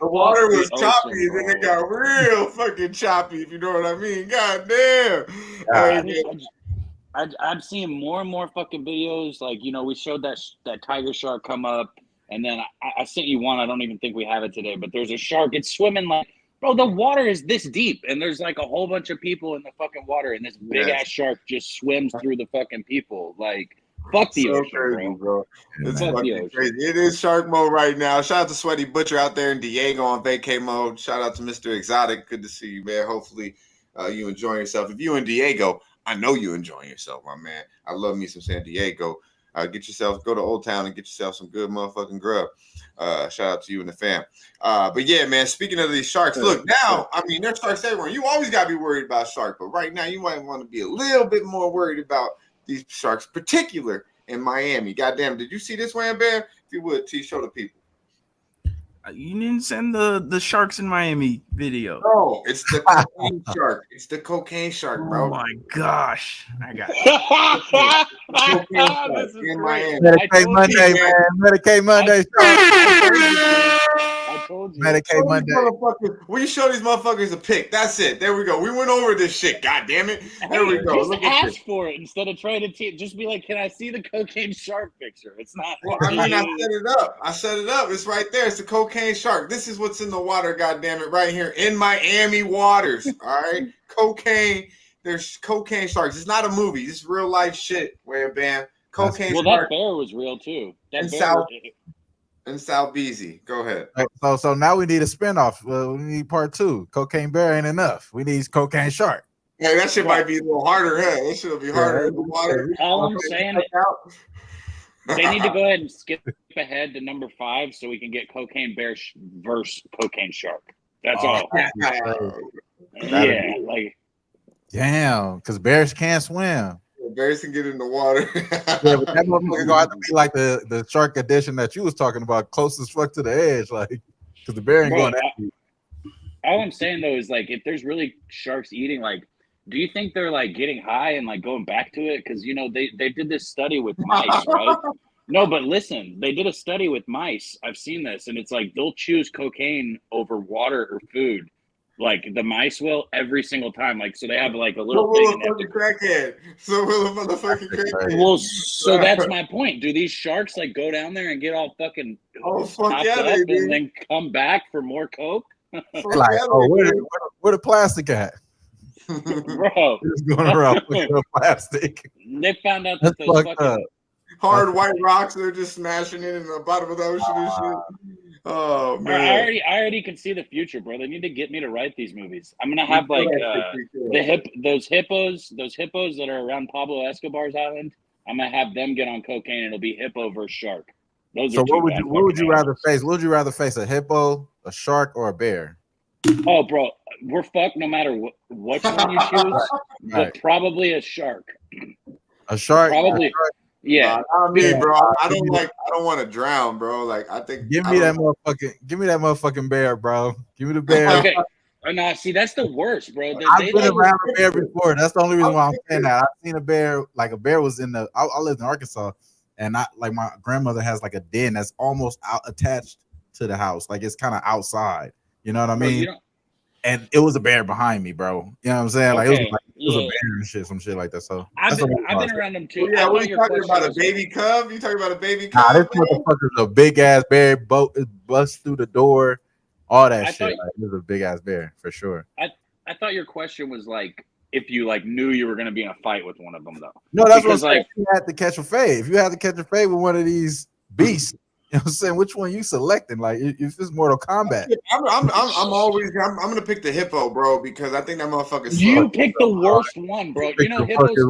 water was choppy, and then it got real fucking choppy. If you know what I mean. God damn.
I'm seeing more and more fucking videos. Like, you know, we showed that tiger shark come up, and then I sent you one. I don't even think we have it today, but there's a shark. It's swimming like, bro, the water is this deep, and there's like a whole bunch of people in the fucking water, and this big ass shark just swims through the fucking people. Like, fuck the ocean,
crazy, bro. It's
fuck the
fucking
ocean.
crazy. It is shark mode right now. Shout out to Sweaty Butcher out there in Diego on vacay mode. Shout out to Mr. Exotic. Good to see you, man. Hopefully you enjoying yourself. If you in Diego, I know you enjoying yourself, my man. I love me some San Diego. Go to Old Town and get yourself some good motherfucking grub. Shout out to you and the fam. But yeah, man, speaking of these sharks, look, now, I mean, there's sharks everywhere. You always got to be worried about sharks, but right now you might want to be a little bit more worried about these sharks, particular in Miami. Goddamn, did you see this, Wham Bam? If you would, T, show the people.
You didn't send the sharks in Miami video.
No, it's the cocaine shark. It's the cocaine shark, bro.
Oh my gosh. I got
This is
in
great.
Miami.
Medicate Monday, man. Medicate Monday.
I told you.
Medicate Monday.
We show these motherfuckers a pic. That's it. There we go. We went over this shit. God damn it. There we go.
Just
Look at this.
ask for it instead of trying to just be like, can I see the cocaine shark picture? It's not.
Well, I mean, I set it up. It's right there. It's the cocaine shark. This is what's in the water, God damn it, right here in Miami waters. All right. Cocaine. There's cocaine sharks. It's not a movie. This is real life shit. Wham Bam. Cocaine
well,
shark.
that bear was real too. That
In
bear.
South Beezy. Go ahead.
So now we need a spinoff. We need part 2. Cocaine bear ain't enough. We need cocaine shark.
Hey, that shit might be a little harder, huh? That shit'll be harder in the water.
All I'm saying, they need to go ahead and skip ahead to number 5 so we can get cocaine bear versus cocaine shark. That's all. Yeah, like
damn, because bears can't swim.
Bears can get in the water.
Yeah, but that motherfucker gonna have to be like the shark edition that you was talking about, close as fuck to the edge, like because the bear ain't going that deep.
All I'm saying though is like, if there's really sharks eating, like, do you think they're like getting high and like going back to it? Because you know they did this study with mice, right? No, but listen, they did a study with mice. I've seen this, and it's like they'll choose cocaine over water or food. Like the mice will every single time. Like, so they have like a little thing.
Crackhead. So will a motherfucking crackhead.
Well, so that's my point. Do these sharks like go down there and get all fucking
fuck yeah,
up
they do.
and then come back for more coke?
Like, where the plastic at?
Bro,
It's going around looking at plastic.
they found out that
That's
those
fucked
fucking
up.
Hard white rocks, they're just smashing it in the bottom of the ocean and shit. Oh
Bro,
man.
I already can see the future, bro. They need to get me to write these movies. I'm gonna have like those hippos that are around Pablo Escobar's island. I'm gonna have them get on cocaine. It'll be hippo versus shark. Those
So
are
what would you rather face? Would you rather face a hippo, a shark, or a bear?
Oh, bro, we're fucked no matter which one you choose, but
Right.
probably a shark.
A shark?
Probably. Yeah.
Not me, bro. I don't want to drown, bro. Like I think
Give me that motherfucking bear, bro. Give me the bear.
Okay. No, see, that's the worst, bro.
I've been around a bear before. That's the only reason why I'm saying that. I've seen a bear, like a bear was in the. I lived in Arkansas, and my grandmother has like a den that's almost attached to the house, like it's kind of outside. You know what I mean? And it was a bear behind me, bro. You know what I'm saying? Like it was a bear and shit, some shit like that. So
I've been around them too.
Yeah, what are you talking about? A baby cub? You talking about a baby
Nah,
cub?
this motherfucker's a big ass bear. Bust through the door, all that shit. Like, it was a big ass bear for sure.
I thought your question was like if you like knew you were going to be in a fight with one of them, though.
No, that's
because,
what I'm saying. You had to catch a fade. If you had to catch a fade with one of these beasts, you know what I'm saying? Which one you selecting? Like, if it's Mortal Kombat,
I'm gonna pick the hippo, bro, because I think that motherfucker.
You picked the worst one, bro. You know hippos. You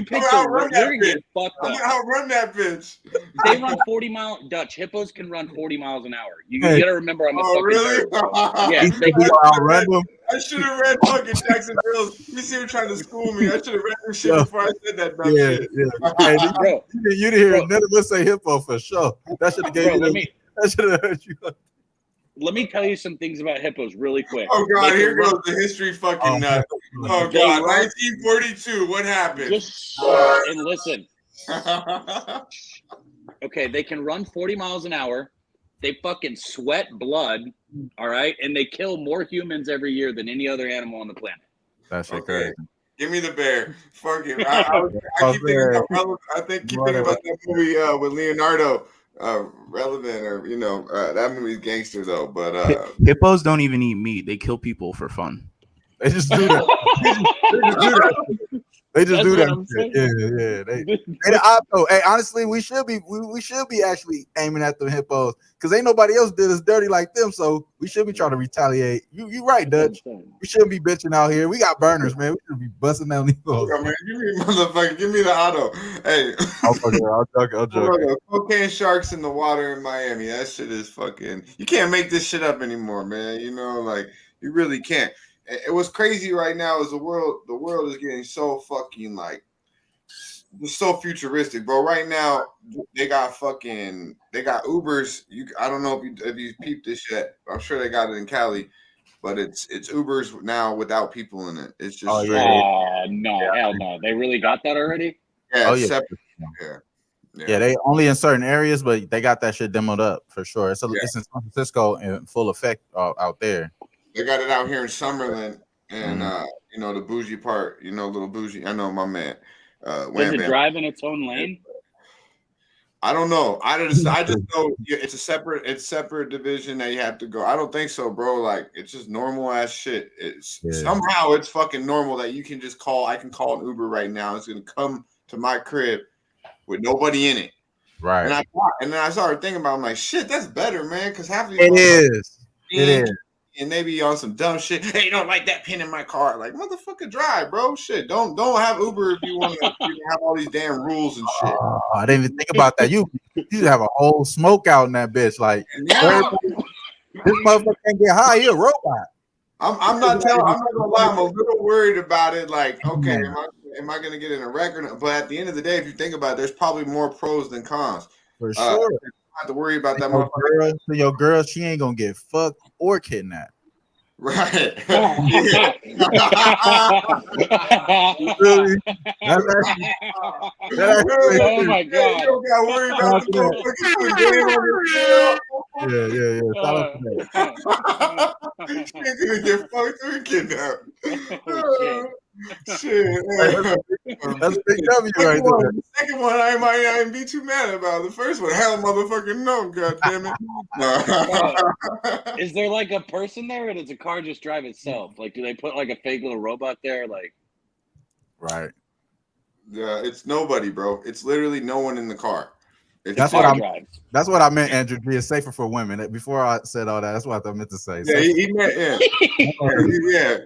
picked the worst. You're gonna get fucked up.
I'm gonna outrun that bitch.
They run 40 miles. Dutch hippos can run 40 miles an hour. You gotta remember, I'm a fucking
really?
bird, yeah,
they outrun them.
I should have read fucking Jacksonville. You see him trying to school me. I should have read this shit before I said that dumb shit.
Hey,
bro,
you didn't hear none of us say hippo for sure. That should have gave you. That should have hurt you.
let me tell you some things about hippos really quick.
Oh God,
They
here
can run-
goes the history fucking nut. Oh
They
God,
run-
1942. What happened?
Just and listen. Okay, they can run 40 miles an hour. They fucking sweat blood. All right, and they kill more humans every year than any other animal on the planet.
That shit
Okay.
crazy.
Give me the bear. Fuck it. I keep thinking about that movie with Leonardo, Relevant, or that movie's gangster though. But
Hippos don't even eat meat; they kill people for fun.
They just do that. They just do
That's
that.
what I'm
Yeah. They the oppo. Hey, honestly, we should be actually aiming at the hippos because ain't nobody else did us dirty like them. So we should be trying to retaliate. You right, Dutch. We shouldn't be bitching out here. We got burners, man. We should be busting down these hoes.
man, give me the auto. Hey,
I'll joke.
Cocaine sharks in the water in Miami. That shit is fucking. You can't make this shit up anymore, man. Like you really can't. It was crazy right now is the world is getting so fucking like it's so futuristic, bro. Right now they got Ubers. I don't know if you peeped this yet. I'm sure they got it in Cali, but it's Ubers now without people in it. It's just
no, hell no. They really got that already?
Yeah,
separate.
Yeah,
they only in certain areas, but they got that shit demoed up for sure. It's in San Francisco in full effect out there.
They got it out here in Summerlin, and the bougie part, little bougie. I know my man.
Does it drive in its own lane?
I don't know. I just know it's a separate division that you have to go. I don't think so, bro. Like it's just normal ass shit. Somehow it's fucking normal that you can just call. I can call an Uber right now. It's gonna come to my crib with nobody in it.
Right.
And then I started thinking about. I'm like, shit, that's better, man. Because half of these
it is.
And they be on some dumb shit. Hey, you don't like that pin in my car? Like, motherfucker, drive, bro. Shit, don't have Uber if you want to have all these damn rules and shit.
I didn't even think about that. You have a whole smoke out in that bitch. Like, this motherfucker can't get high. He a robot.
I'm not gonna lie. I'm a little worried about it. Like, okay, am I gonna get in a record? But at the end of the day, if you think about it, there's probably more pros than cons.
For sure.
You don't have to worry about that
motherfucker. So your girl, she ain't gonna get fucked or kidnapped.
Right.
Really?
Oh my God.
You don't got to worry about
Yeah.
She ain't gonna get fucked or kidnapped. Shit.
That's a big W right there.
The second one I might be too mad about. The first one, hell motherfucking no, goddammit.
Is there like a person there, or does the car just drive itself? Like, do they put like a fake little robot there? Like,
right.
Yeah, it's nobody, bro. It's literally no one in the car.
That's what I meant, Andrew. It's safer for women. Before I said all that, that's what I meant to say.
Yeah, he meant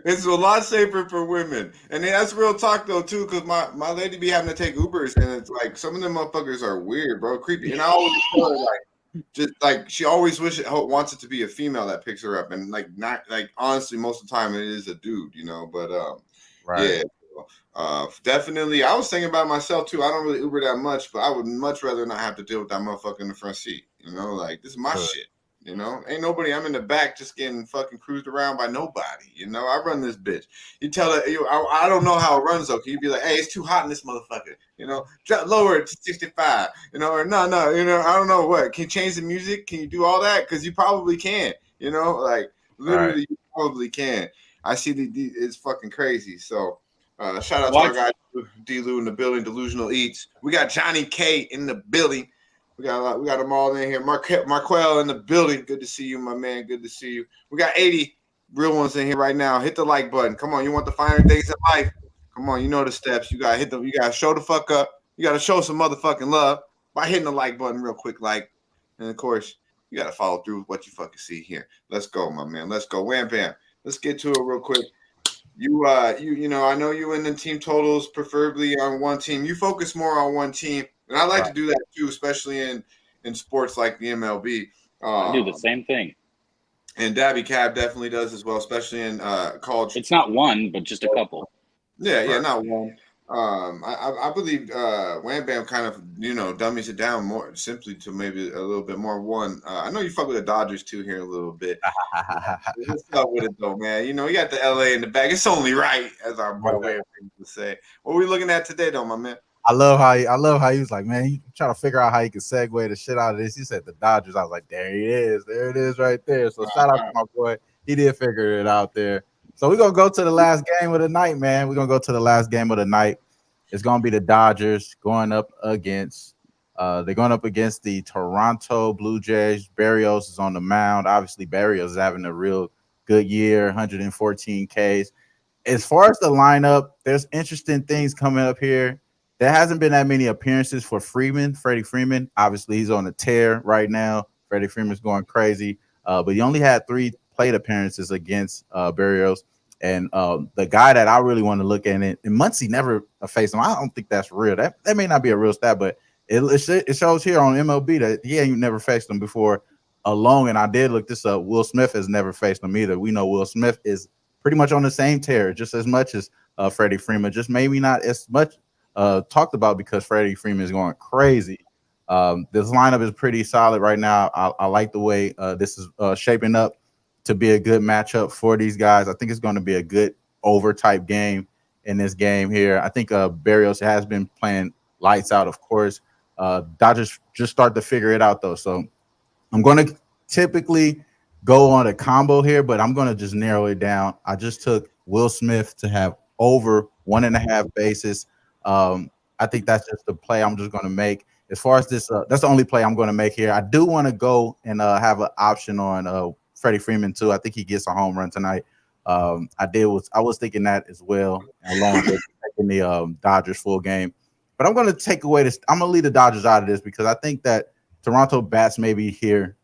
it's a lot safer for women, and that's real talk though too. Because my lady be having to take Ubers, and it's like some of them motherfuckers are weird, bro, creepy. And I always tell her like she always wants it to be a female that picks her up, and not honestly most of the time it is a dude, But
right.
Yeah. Definitely. I was thinking about myself too. I don't really Uber that much, but I would much rather not have to deal with that motherfucker in the front seat. Like this is my shit. Ain't nobody. I'm in the back just getting fucking cruised around by nobody. I run this bitch. You tell it. I don't know how it runs though. Can you be like, hey, it's too hot in this motherfucker? Lower it to 65. Or no. I don't know what. Can you change the music? Can you do all that? Because you probably can. Like literally, right. You probably can. I see it's fucking crazy. So. Shout out to our guy D-Lou in the building, Delusional Eats. We got Johnny K in the building. We got them all in here. Marquel in the building. Good to see you, my man. Good to see you. We got 80 real ones in here right now. Hit the like button. Come on, you want the finer things in life? Come on, you know the steps. You gotta hit them. You gotta show the fuck up. You gotta show some motherfucking love by hitting the like button real quick, and of course you gotta follow through with what you fucking see here. Let's go, my man. Let's go. Wham Bam. Let's get to it real quick. I know you in the team totals, preferably on one team. You focus more on one team, and I like to do that too, especially in sports like the MLB.
I do the same thing.
And Daby Cab definitely does as well, especially in college.
It's not one, but just a couple.
Yeah, not one. I believe Wham Bam kind of dummies it down more simply to maybe a little bit more. One, I know you fuck with the Dodgers too here a little bit. What's up with it though, man? You got the LA in the back. It's only right, as our boy Wham Bam would say. What are we looking at today, though, my man?
I love how he was like, man, he trying to figure out how he could segue the shit out of this. He said the Dodgers. I was like, there it is right there. So shout out to my boy. He did figure it out there. So we're gonna go to the last game of the night, man. We're gonna go to the last game of the night. It's gonna be the Dodgers going up against the Toronto Blue Jays. Barrios is on the mound. Obviously, Barrios is having a real good year, 114 Ks. As far as the lineup, there's interesting things coming up here. There hasn't been that many appearances for Freddie Freeman. Obviously, he's on a tear right now. Freddie Freeman's going crazy, but he only had 3 plate appearances against Barrios. And the guy that I really want to look at, and Muncy never faced him. I don't think that's real. That may not be a real stat, but it shows here on MLB that he ain't never faced him before alone. And I did look this up. Will Smith has never faced him either. We know Will Smith is pretty much on the same tear, just as much as Freddie Freeman, just maybe not as much talked about because Freddie Freeman is going crazy. This lineup is pretty solid right now. I like the way this is shaping up to be a good matchup for these guys. I think it's going to be a good over type game in this game here. I think Barrios has been playing lights out, of course. Dodgers just start to figure it out, though. So I'm going to typically go on a combo here, but I'm going to just narrow it down. I just took Will Smith to have over 1.5 bases. I think that's just the play I'm just going to make. As far as this, that's the only play I'm going to make here. I do want to go and have an option on Freddie Freeman too. I think he gets a home run tonight. I was thinking that as well, along with taking the Dodgers full game. But I'm going to take away this. I'm going to leave the Dodgers out of this because I think that Toronto bats may be here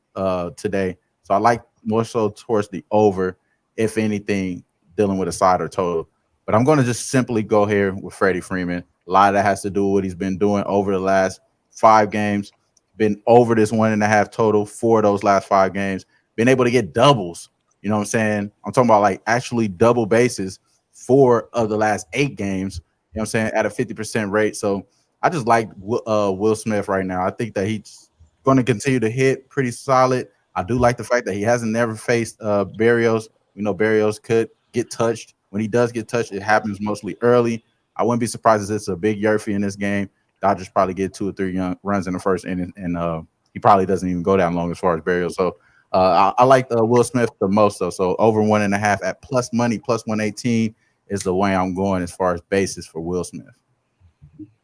today. So I like more so towards the over, if anything, dealing with a side or total. But I'm going to just simply go here with Freddie Freeman. A lot of that has to do with what he's been doing over the last 5 games. Been over this 1.5 total for those last 5 games. Been able to get doubles. You know what I'm saying? I'm talking about like actually double bases 4 of the last 8 games. You know what I'm saying? At a 50% rate. So I just like Will Smith right now. I think that he's going to continue to hit pretty solid. I do like the fact that he hasn't never faced Barrios. We know Barrios could get touched. When he does get touched, it happens mostly early. I wouldn't be surprised if it's a big Yerfie in this game. Dodgers probably get 2 or 3 runs in the first inning, and he probably doesn't even go down long as far as Barrios. So I like Will Smith the most, though. So over 1.5 at plus money, plus 118 is the way I'm going as far as basis for Will Smith.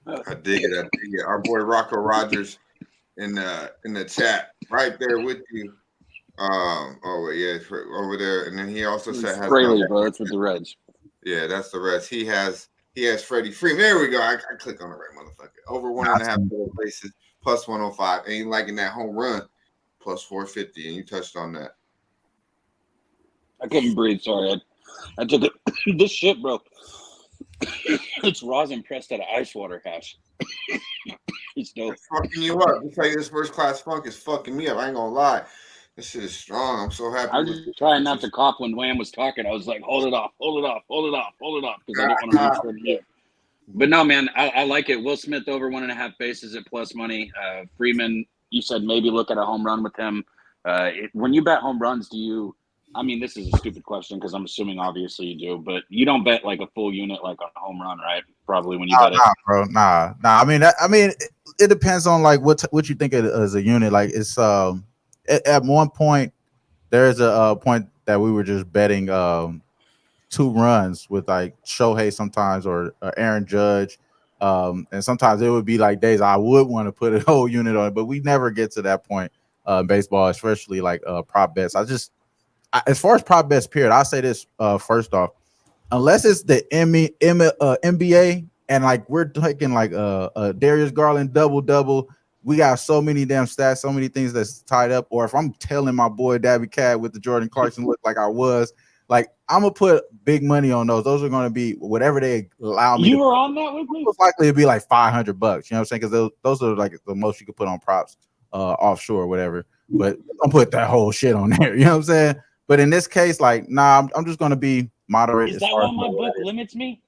I dig it. Our boy Rocco Rogers in the chat right there with you. Over there, and then he also said
Fraley, bro. That's with the Reds.
Yeah, that's the Reds. He has Freddie Freeman. There we go. I click on the right motherfucker. Over 1.5 bases, plus 105. And he liking that home run, plus 450. And you touched on that.
I couldn't breathe. Sorry, I took it. This shit, bro. It's rosin pressed out of ice water hash. It's dope.
It's fucking you up. You tell you this first class funk is fucking me up. I ain't gonna lie. This shit is strong. I'm so happy.
I was just trying not to cough when Wham was talking. I was like, hold it off, because I didn't want to reach for you. But no, man, I like it. Will Smith over 1.5 bases at plus money. Freeman, you said maybe look at a home run with him. When you bet home runs, do you? I mean, this is a stupid question because I'm assuming obviously you do, but you don't bet like a full unit like on a home run, right? Probably when you bet it.
Bro, nah. I mean, it depends on like what you think of as a unit. Like it's at one point there's a point that we were just betting 2 runs with like Shohei sometimes or Aaron Judge, and sometimes it would be like days I would want to put a whole unit on it, but we never get to that point. Baseball, especially like prop bets. As far as prop bets, period, I'll say this first off. Unless it's the NBA and like we're taking like a Darius Garland double, we got so many damn stats, so many things that's tied up. Or if I'm telling my boy Daby Cab with the Jordan Clarkson look like I was, like I'm gonna put big money on those. Those are gonna be whatever they allow me.
You were on that with me?
Most likely it'd be like $500. You know what I'm saying? Because those are like the most you could put on props offshore or whatever. But don't put that whole shit on there. You know what I'm saying? But in this case, like, nah, I'm just gonna be moderate.
Is that why my book limits me?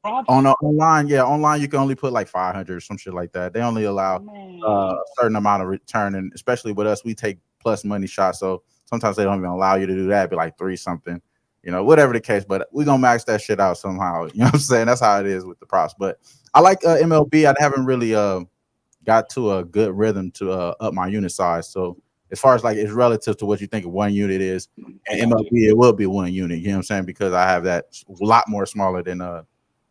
props?
On online, online you can only put like 500 or some shit like that. They only allow a certain amount of return, and especially with us, we take plus money shots. So sometimes they don't even allow you to do that. It'd be like 3 something, whatever the case. But we're gonna max that shit out somehow. You know what I'm saying? That's how it is with the props. But I like MLB. I haven't really got to a good rhythm to up my unit size. So as far as like it's relative to what you think of 1 unit is, and MLB it will be 1 unit. You know what I'm saying? Because I have that a lot more smaller than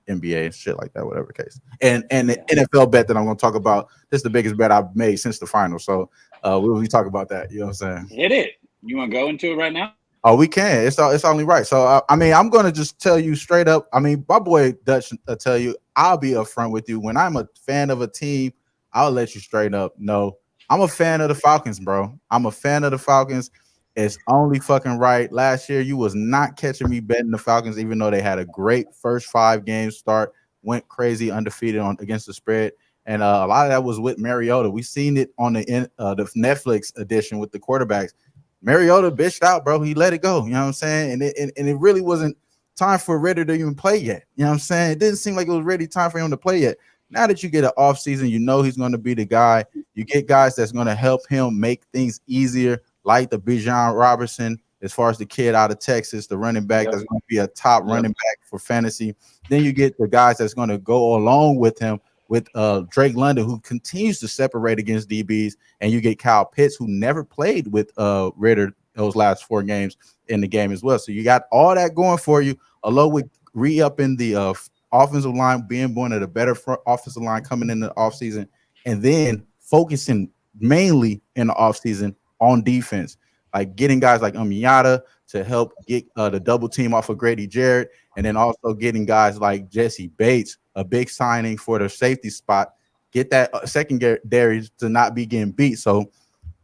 NBA and shit like that, whatever the case. And the NFL bet that I'm going to talk about, this is the biggest bet I've made since the finals. So we'll talk about that. You know what I'm saying?
Hit it. You want to go into it right now?
Oh, we can. It's only right. So I mean, I'm going to just tell you straight up. I mean, my boy Dutch tell you, I'll be upfront with you. When I'm a fan of a team, I'll let you straight up know. I'm a fan of the Falcons, bro. I'm a fan of the Falcons. It's only fucking right. Last year, you was not catching me betting the Falcons, even though they had a great first 5 games start, went crazy undefeated against the spread. And a lot of that was with Mariota. We seen it on the Netflix edition with the quarterbacks. Mariota bitched out, bro. He let it go. You know what I'm saying? And it really wasn't time for Ritter to even play yet. You know what I'm saying? It didn't seem like it was ready time for him to play yet. Now that you get an offseason, he's going to be the guy. You get guys that's going to help him make things easier, like the Bijan Robertson, as far as the kid out of Texas, the running back that's going to be a top running back for fantasy. Then you get the guys that's going to go along with him with Drake London, who continues to separate against DBs, and you get Kyle Pitts, who never played with Ritter those last 4 games in the game as well. So you got all that going for you, along with re-upping the offensive line, being one of the better front offensive line coming in the offseason, and then focusing mainly in the offseason on defense, like getting guys like Miata to help get the double team off of Grady Jarrett, and then also getting guys like Jesse Bates, a big signing for the safety spot, get that secondary to not be getting beat. So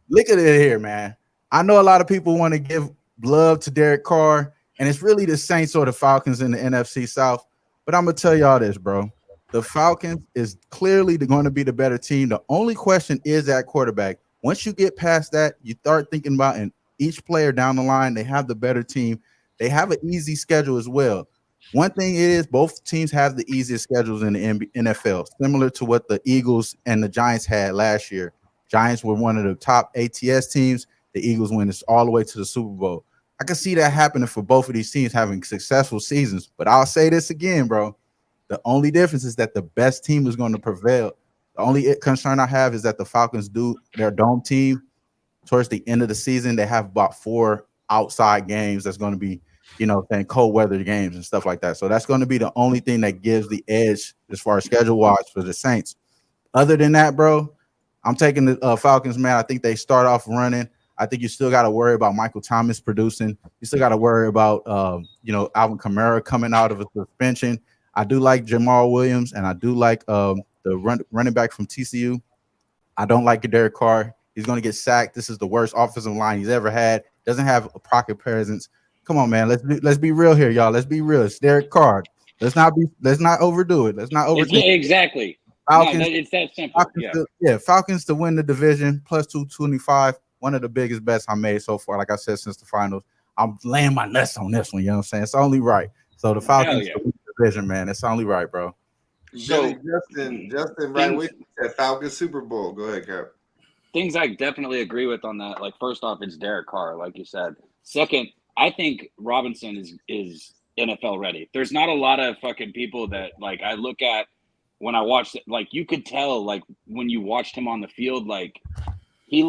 look at it here, man. I know a lot of people want to give love to Derek Carr, and it's really the Saints or the Falcons in the NFC South. But I'm going to tell y'all this, bro. The Falcons is clearly going to be the better team. The only question is at quarterback. Once you get past that, you start thinking about each player down the line. They have the better team. They have an easy schedule as well. One thing is both teams have the easiest schedules in the NFL, similar to what the Eagles and the Giants had last year. Giants were one of the top ATS teams. The Eagles went all the way to the Super Bowl. I can see that happening for both of these teams having successful seasons. But I'll say this again, bro. The only difference is that the best team is going to prevail. The only concern I have is that the Falcons do their dome team towards the end of the season. They have about 4 outside games that's going to be, cold weather games and stuff like that. So that's going to be the only thing that gives the edge as far as schedule-wise for the Saints. Other than that, bro, I'm taking the Falcons, man. I think they start off running. I think you still got to worry about Michael Thomas producing. You still got to worry about, Alvin Kamara coming out of a suspension. I do like Jamal Williams, and I do like the running back from TCU. I don't like Derek Carr. He's going to get sacked. This is the worst offensive line he's ever had. Doesn't have a pocket presence. Come on, man. Let's be real here, y'all. Let's be real. It's Derek Carr. Let's not overdo it. Let's not overdo it.
Exactly.
Falcons,
no, it's that simple.
Falcons to win the division plus 225. One of the biggest bets I made so far, like I said, since the finals. I'm laying my nuts on this one. You know what I'm saying? It's only right. So the Falcons to win the division, man. It's only right, bro.
So Justin, right with that Falcons Super Bowl. Go ahead, Cap.
Things I definitely agree with on that. Like, first off, it's Derek Carr, like you said. Second, I think Robinson is NFL ready. There's not a lot of fucking people that, like, I look at when I watched it. Like, you could tell, like, when you watched him on the field, like, he's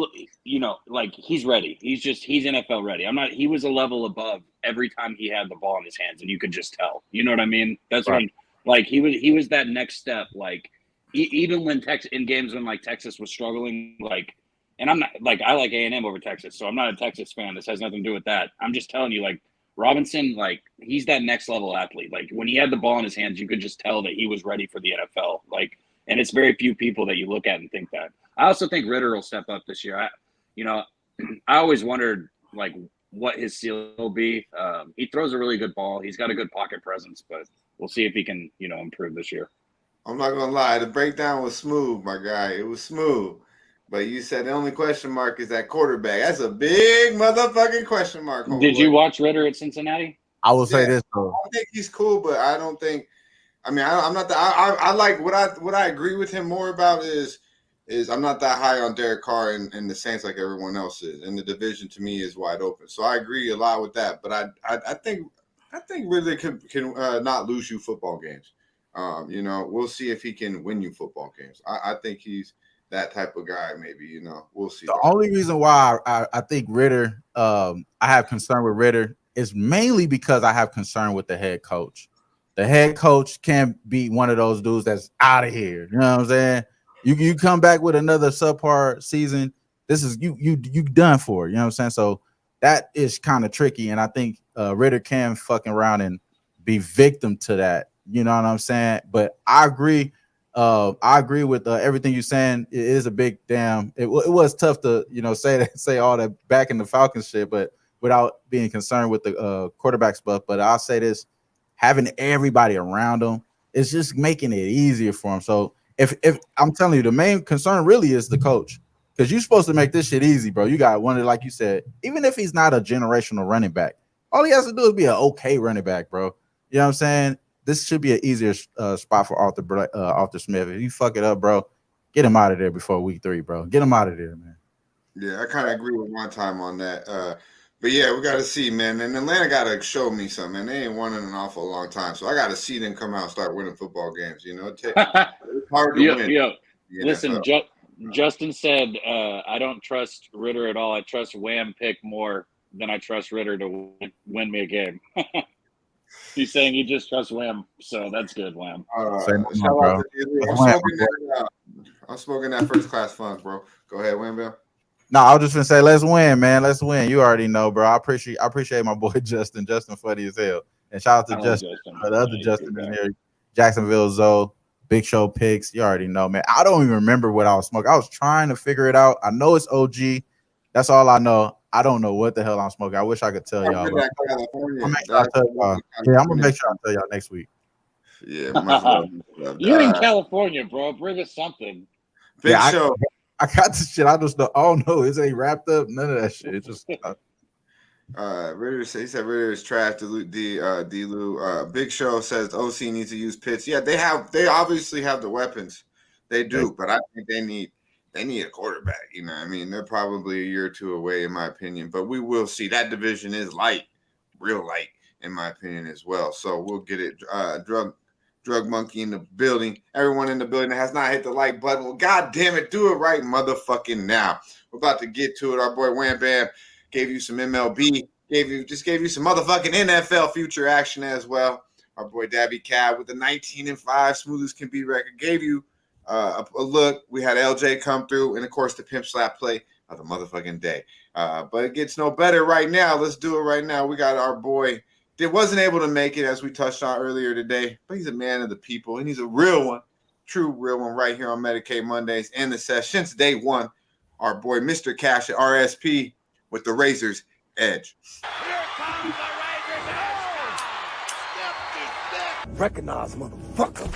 ready. He's NFL ready. He was a level above every time he had the ball in his hands, and you could just tell. You know what I mean? That's right. Like, he was that next step. Like, even when in games when like Texas was struggling, like, and I'm not like, I like A&M over Texas, so I'm not a Texas fan. This has nothing to do with that. I'm just telling you, like, Robinson, like, he's that next level athlete. Like, when he had the ball in his hands, you could just tell that he was ready for the NFL. Like, and it's very few people that you look at and think that. I also think Ritter will step up this year. I always wondered, like, what his seal will be. He throws a really good ball. He's got a good pocket presence, but we'll see if he can, improve this year.
I'm not going to lie. The breakdown was smooth, my guy. It was smooth. But you said the only question mark is that quarterback. That's a big motherfucking question mark.
Did you watch Ritter at Cincinnati?
I will say this, though.
I think he's cool, but I don't think I mean, I'm not that. I like what I agree with him more about is I'm not that high on Derek Carr and the Saints like everyone else is, and the division to me is wide open. So I agree a lot with that. But I think really can not lose you football games. You know, we'll see if he can win you football games. I think he's that type of guy. Maybe, you know, we'll see.
The only reason why I think Ritter, I have concern with Ritter is mainly because I have concern with the head coach. The head coach can't be one of those dudes that's out of here. You know what I'm saying? You come back with another subpar season. This is you done for. You know what I'm saying? So that is kind of tricky, and I think Ritter can fucking around and be victim to that. You know what I'm saying? But I agree. I agree with everything you're saying. It is a big damn. It was tough to say all that back in the Falcons shit, but without being concerned with the quarterback stuff. But I'll say this: having everybody around him is just making it easier for him. So if I'm telling you, the main concern really is the coach, because you're supposed to make this shit easy, bro. You got one that, like you said, even if he's not a generational running back, all he has to do is be an okay running back, bro. You know what I'm saying? This should be an easier spot for Arthur Smith. If you fuck it up, bro, get him out of there before week 3, bro. Get him out of there, man.
Yeah, I kind of agree with one time on that. But yeah, we got to see, man. And Atlanta got to show me something, man. They ain't won in an awful long time, so I got to see them come out and start winning football games. You know, it's hard to win.
Listen, Justin said, I don't trust Ritter at all. I trust Wham pick more than I trust Ritter to win me a game. He's saying he just trusts Wham, so that's good, Wham.
I'm smoking that first class funk, bro. Go ahead, Wham Bam.
No, I was just gonna say, let's win, man. Let's win. You already know, bro. I appreciate my boy Justin. Justin funny as hell. And shout out to Justin. The other Justin in there. Jacksonville Zoe, Big Show picks. You already know, man. I don't even remember what I was smoking. I was trying to figure it out. I know it's OG. That's all I know. I don't know what the hell I'm smoking. I wish I could tell y'all. I'm gonna make sure I tell y'all next week.
Yeah,
you're in California, bro. Bring us something.
Big Show.
I got this shit. I just don't. Oh no, it ain't wrapped up. None of that shit. It's just.
Ritter he said Ritter is trash. Delu. Big Show says OC needs to use Pitts. Yeah, they obviously have the weapons. They do, but I think they need a quarterback. You know what I mean? They're probably a year or two away, in my opinion. But we will see. That division is light, real light, in my opinion, as well. So we'll get it. Drug Monkey in the building. Everyone in the building that has not hit the like button. Well, God damn it, do it right motherfucking now. We're about to get to it. Our boy Wham Bam gave you some MLB, gave you some motherfucking NFL future action as well. Our boy Daby Cab with the 19-5 smoothest can be record gave you a look. We had LJ come through, and of course the pimp slap play of the motherfucking day. But it gets no better right now. Let's do it right now. We got our boy. That wasn't able to make it, as we touched on earlier today, but he's a man of the people, and he's a real one, true real one, right here on Medicate Mondays and the Sesh since day one. Our boy Mr. Cash at RSP with the Razor's Edge.
Here comes the Razor's Edge.
Recognize, motherfucker.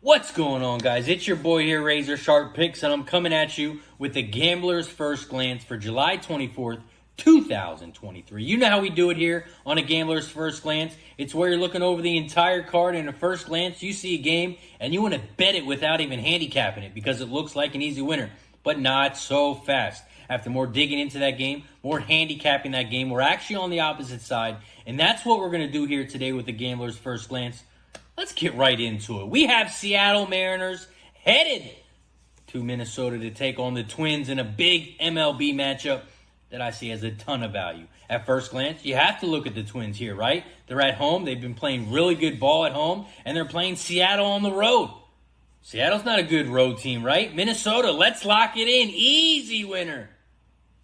What's going on, guys? It's your boy here, Razor Sharp Picks, and I'm coming at you with the Gambler's First Glance for July 24th, 2023. You know how we do it here on a Gambler's First Glance. It's where you're looking over the entire card, and at first glance you see a game and you want to bet it without even handicapping it because it looks like an easy winner, but not so fast. After more digging into that game, more handicapping that game, we're actually on the opposite side, and that's what we're going to do here today with the Gambler's First Glance. Let's get right into it. We have Seattle Mariners headed to Minnesota to take on the Twins in a big MLB matchup that I see has a ton of value. At first glance, you have to look at the Twins here, right? They're at home. They've been playing really good ball at home, and they're playing Seattle on the road. Seattle's not a good road team, right? Minnesota, let's lock it in. Easy winner.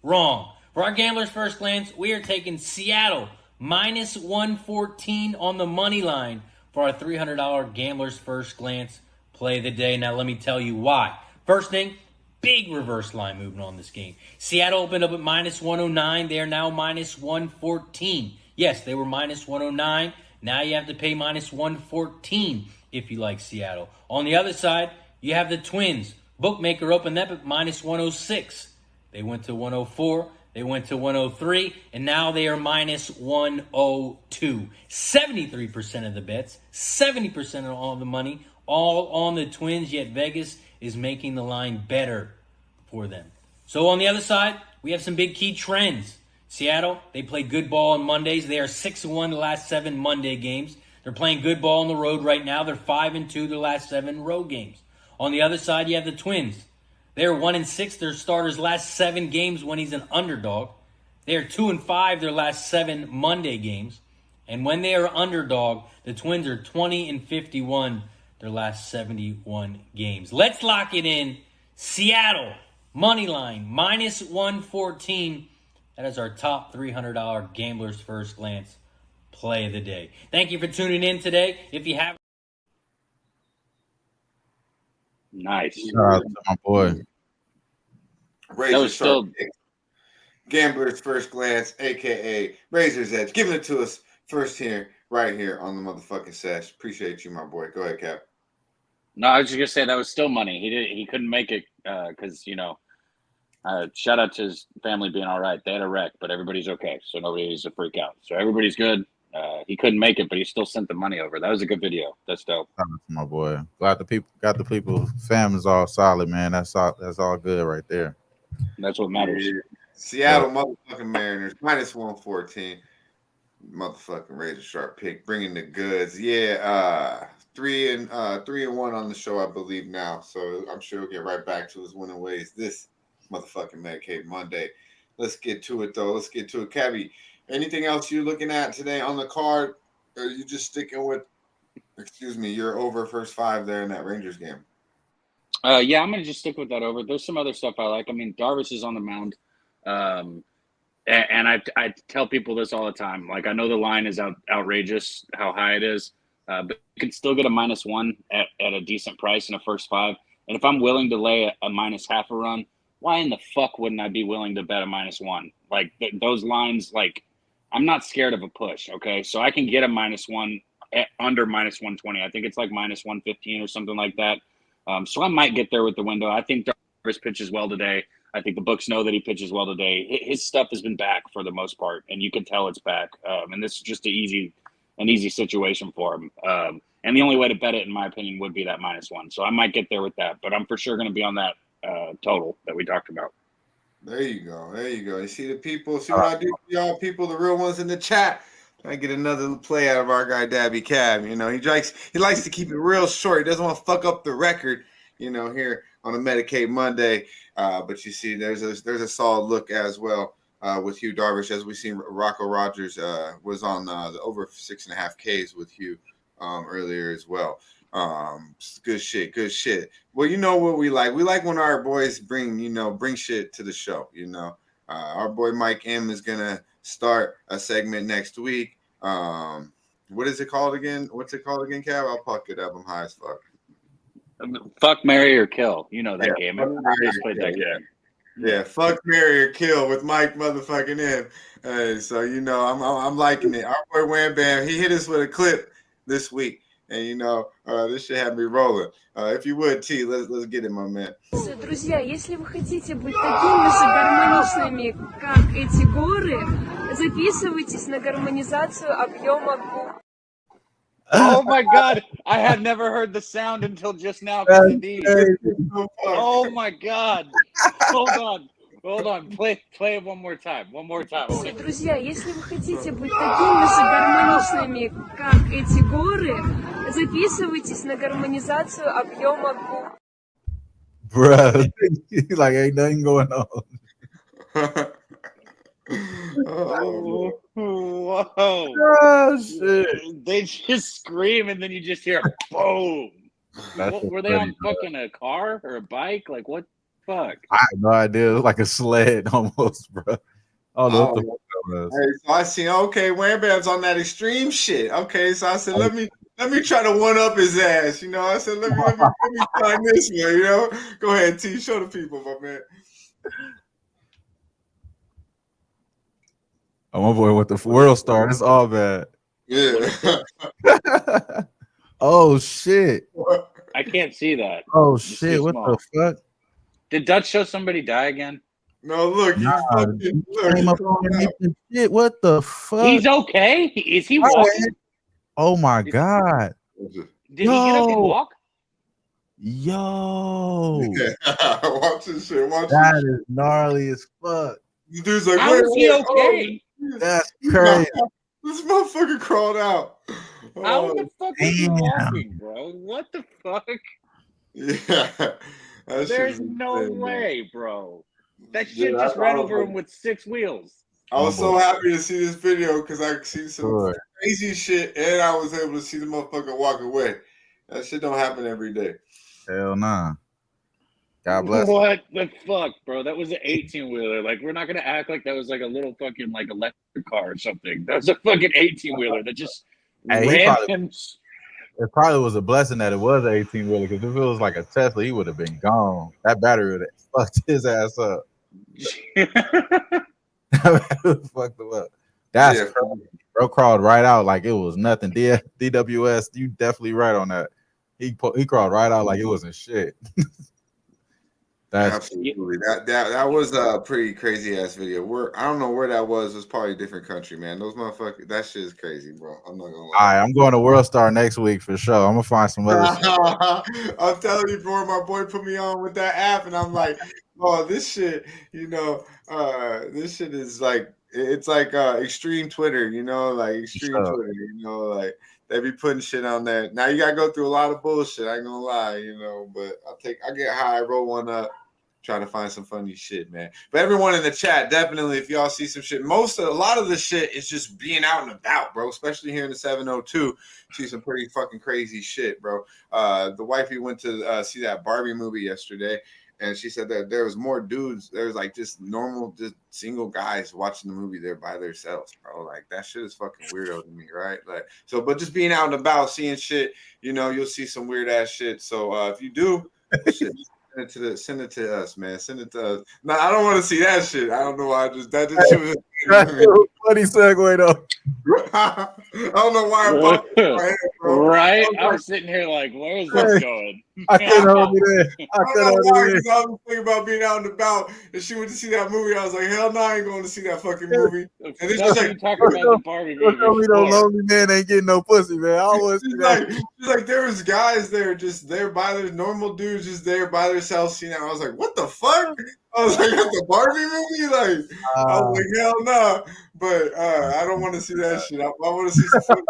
Wrong. For our Gambler's First Glance, we are taking Seattle minus 114 on the money line for our $300 Gambler's First Glance play of the day. Now, let me tell you why. First thing, big reverse line movement on this game. Seattle opened up at minus 109. They are now minus 114. Yes, they were minus 109. Now you have to pay minus 114 if you like Seattle. On the other side, you have the Twins. Bookmaker opened up at minus 106. They went to 104. They went to 103, and now they are minus 102. 73% of the bets, 70% of all the money, all on the Twins, yet Vegas is making the line better for them. So on the other side, we have some big key trends. Seattle, they play good ball on Mondays. They are 6-1 the last 7 Monday games. They're playing good ball on the road right now. They're 5-2 the last 7 road games. On the other side, you have the Twins. They're 1-6 their starters' last 7 games when he's an underdog. They are 2-5 their last 7 Monday games. And when they are underdog, the Twins are 20-51 their last 71 games. Let's lock it in. Seattle, money line, minus 114. That is our top $300 Gambler's First Glance play of the day. Thank you for tuning in today. If you have
Nice.
Shout out to my boy.
Razor Sharp Pick. Gambler's First Glance, aka Razor's Edge, giving it to us first here, right here on the motherfucking Sesh. Appreciate you, my boy. Go ahead, Cap.
No, I was just gonna say that was still money. He couldn't make it because shout out to his family being all right. They had a wreck, but everybody's okay, so nobody needs to freak out. So everybody's good. He couldn't make it, but he still sent the money over. That was a good video. That's dope.
Shout out to my boy. Glad the people, family's all solid, man. That's all good right there.
That's what matters.
Yeah. Seattle motherfucking Mariners minus 114. Motherfucking Razor Sharp Pick, bringing the goods. Yeah, 3-1 on the show, I believe now. So I'm sure he'll get right back to his winning ways this motherfucking Medicate Monday. Let's get to it though. Let's get to it, Cabby. Anything else you're looking at today on the card? Or are you just sticking with, your over first 5 there in that Rangers game?
Yeah, I'm gonna just stick with that over. There's some other stuff I like. I mean, Darvish is on the mound. And I tell people this all the time. Like, I know the line is outrageous, how high it is, but you can still get a -1 at a decent price in a first 5. And if I'm willing to lay a minus half a run, why in the fuck wouldn't I be willing to bet a -1? Like, those lines, like, I'm not scared of a push, okay? So I can get a -1 at under -120. I think it's like -115 or something like that. So I might get there with the window. I think Darvish pitches well today. I think the books know that he pitches well today. His stuff has been back for the most part, and you can tell it's back. And this is just an easy situation for him. And the only way to bet it, in my opinion, would be that -1. So I might get there with that, but I'm for sure going to be on that total that we talked about.
There you go. You see the people. See what I do for y'all people, the real ones in the chat. I get another play out of our guy Daby Cab. He likes to keep it real short. He doesn't want to fuck up the record, here on a Medicate Monday. But you see, there's a solid look as well with Hugh Darvish, as we seen Rocco Rogers was on the over 6.5 Ks with Hugh earlier as well. Good shit. Well, you know what we like? We like when our boys bring shit to the show. Our boy Mike M is gonna start a segment next week. What is it called again? What's it called again, Cav? I'll puck it up. I'm high as fuck.
Fuck, marry, or kill. You know that game. I just played that game.
Yeah, fuck, marry, or kill with Mike motherfucking M. Hey, so I'm liking it. Our boy Wham Bam, he hit us with a clip this week, and this shit had me rolling. If you would, T, let's get it, my man.
Друзья, если вы хотите быть такими же гармоничными, как эти горы, записывайтесь на гармонизацию объема губ.
Oh my God! I had never heard the sound until just now. Oh my God! Hold on. Play it one more time.
Друзья, если вы хотите быть такими же гармоничными, как эти горы, записывайтесь на гармонизацию объема губ.
Bruh, like ain't nothing going on.
Oh, whoa.
Oh, shit.
They just scream and then you just hear boom. Were they on fucking a car or a bike? Like, what the fuck?
I have no idea. It was like a sled almost, bro. Oh, what the fuck that was.
Hey, so I seen, okay, Wham Bam's on that extreme shit. Okay, so I said, let me try to one up his ass. I said, let me try this one, Go ahead, T, show the people, my man.
Oh, my boy with the world star. It's all bad.
Yeah.
Oh, shit.
I can't see that.
Oh, shit. What the fuck?
Did Dutch show somebody die again?
No, look, he fucking
came up underneath the shit. What the fuck?
He's okay. Is he walking?
Oh my god!
Did he get up and walk?
Yo,
watch this shit. Watch
that
this
is gnarly as fuck.
shit. Dude's like,
How is he okay?
That's crazy.
This motherfucker crawled out.
How the fuck is he walking, bro? What the fuck?
Yeah.
There's no way, bro. That shit just ran over him with 6 wheels.
I was so happy to see this video because I see some crazy shit and I was able to see the motherfucker walk away. That shit don't happen every day.
Hell nah. God bless.
What the fuck, bro? That was an 18-wheeler. Like, we're not gonna act like that was like a little fucking like electric car or something. That was a fucking 18-wheeler that just ran him.
It probably was a blessing that it was an 18-wheeler, because if it was like a Tesla, he would have been gone. That battery would have fucked his ass up. Fucked him up. That's crazy. Bro crawled right out like it was nothing. DWS, you definitely right on that. He crawled right out like it wasn't shit.
Absolutely. That was a pretty crazy ass video. I don't know where that was. It was probably a different country, man. Those motherfuckers, that shit is crazy, bro. I'm not gonna lie.
All right, I'm going to World Star next week for sure. I'm gonna find some other shit.
I'm telling you, bro, my boy put me on with that app, and I'm like, oh, this shit, this shit is like, it's like extreme Twitter, like extreme Twitter, like they be putting shit on there. Now you gotta go through a lot of bullshit. I ain't gonna lie, but I get high, roll one up, try to find some funny shit, man. But everyone in the chat, definitely, if y'all see some shit, a lot of the shit is just being out and about, bro. Especially here in the 702, see some pretty fucking crazy shit, bro. The wifey went to see that Barbie movie yesterday. And she said that there was more dudes. There was like just normal, just single guys watching the movie there by themselves, bro. Like that shit is fucking weirdo to me, right? Like but just being out and about, seeing shit, you'll see some weird ass shit. So if you do, shit, send it to us, man. Send it to us. No, I don't want to see that shit. I don't know why. That just shit was
funny segue though.
I don't know why I popped in my head, bro.
Right? I was sitting here like, where is this going?
I couldn't hold it in.
I don't know why, because I was thinking about being out and about, and she went to see that movie. I was like, hell no, I ain't going to see that fucking movie. And then she's like,
talking about the Barbie movie.
Tell me no lonely man ain't getting no pussy, man. I always
she's like, there was guys there, just there by their normal dudes, just there by themselves. Seeing that, I was like, what the fuck? I was like, that's the Barbie movie? Like, I was like, hell no. But I don't want to see that shit. I want to see some footage.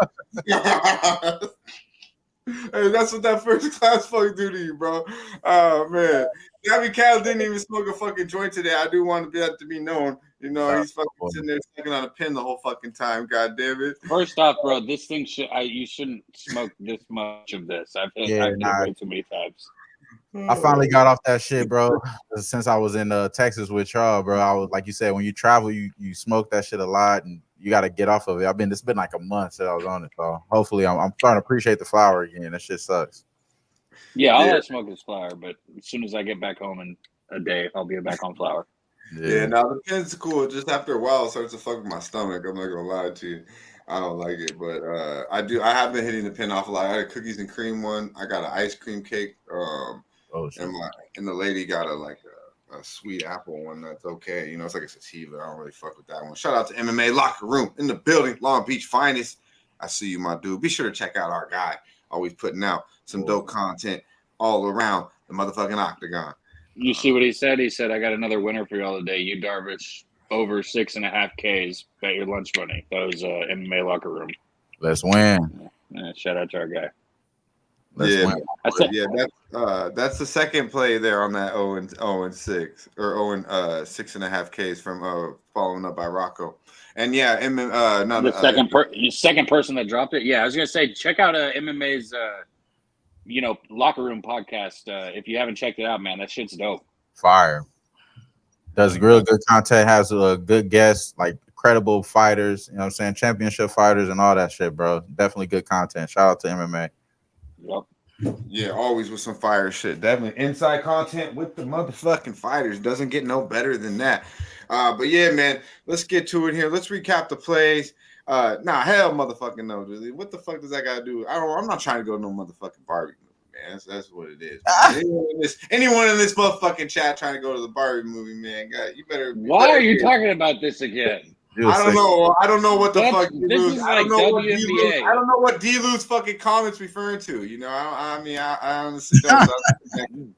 Hey, that's what that first class fuck do to you, bro. Oh man, Daby Cab didn't even smoke a fucking joint today. I do want that to be known. He's fucking sitting there sucking on a pin the whole fucking time. God damn it.
First off, bro, this thing you shouldn't smoke this much of this. I've hit it way too many times.
I finally got off that shit, bro. Since I was in Texas with y'all, bro. I was like you said, when you travel, you smoke that shit a lot, and you got to get off of it. It's been like a month since I was on it, so hopefully I'm starting to appreciate the flower again. That shit sucks.
Yeah, I'll let smoke this flower, but as soon as I get back home in a day, I'll be back on flower.
Yeah, now the pin's cool. Just after a while, it starts to fuck with my stomach. I'm not gonna lie to you. I don't like it, but I have been hitting the pin off a lot. I had a cookies and cream one. I got an ice cream cake. And the lady got a sweet apple one that's okay. It's like a sativa. I don't really fuck with that one. Shout out to MMA Locker Room in the building, Long Beach finest. I see you, my dude. Be sure to check out our guy. Always putting out some dope content all around the motherfucking octagon.
You see what he said? He said, I got another winner for y'all today. You Darvish over 6.5 Ks. Bet your lunch money. That was MMA Locker Room.
Let's win.
Yeah, shout out to our guy.
That's
the second play there on that 0-6 or 6.5 Ks from following up by Rocco. And
second person that dropped it. Yeah, I was gonna say check out MMA's Locker Room podcast. If you haven't checked it out, man, that shit's dope.
Fire. Does real good content, has good guests, like credible fighters, what I'm saying, championship fighters and all that shit, bro. Definitely good content. Shout out to MMA.
Yep.
Yeah, always with some fire shit. Definitely inside content with the motherfucking fighters. Doesn't get no better than that. But yeah, man, let's get to it here. Let's recap the plays. Hell motherfucking no, really. What the fuck does that gotta do? I'm not trying to go to no motherfucking Barbie movie, man. That's what it is. Anyone in this motherfucking chat trying to go to the Barbie movie, man? God, you better.
Why are you talking about this again?
I don't know. I don't know what the fuck.
This is like WNBA.
I don't know what D-Lu's fucking comments referring to. You know, I mean, I honestly don't.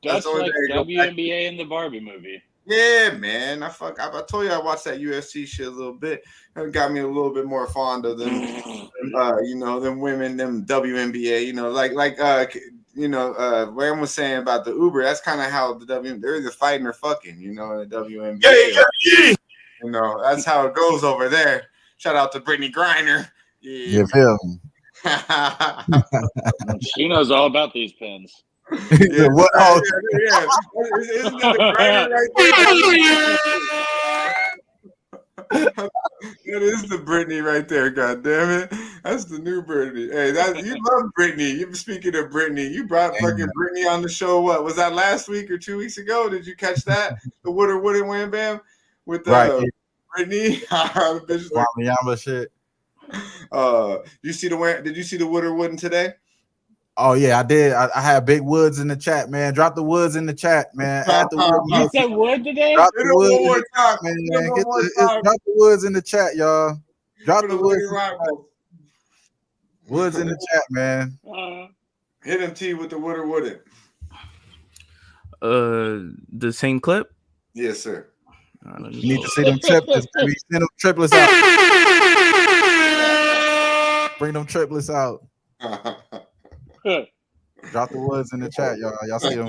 That's like WNBA in the Barbie movie.
Yeah, man. I told you I watched that UFC shit a little bit. It got me a little bit more fond of them, you know, them women, them WNBA. You know, Wham was saying about the Uber. That's kind of how they're either fighting or fucking. You know, the WNBA. Yeah. You know, that's how it goes over there. Shout out to Brittany Griner. Yeah.
You feel me?
She knows all about these pins.
Yeah, what? Oh, yeah. Isn't that the Griner right there? That is the Brittany right there. God damn it, that's the new Brittany. Hey, you love Brittany. You speaking of Brittany, you brought fucking Brittany on the show. What was that, last week or 2 weeks ago? Did you catch that? The Woodard Wham Bam with Brittany.
Yama shit.
Did you see the Woodard today?
Oh yeah, I did. I had Big Woods in the chat, man. Drop the Woods in the chat, man. Add the Woods.
You said Wood today?
Drop the Woods one more time, man. Drop the Woods in the chat, y'all. Drop the Woods. Woods in the chat, man.
Hit him T with the Woodard.
The same clip?
Yes, sir.
You need to see them triplets. Send them triplets out. Bring them triplets out. Drop the Woods in the chat, y'all. Y'all see them.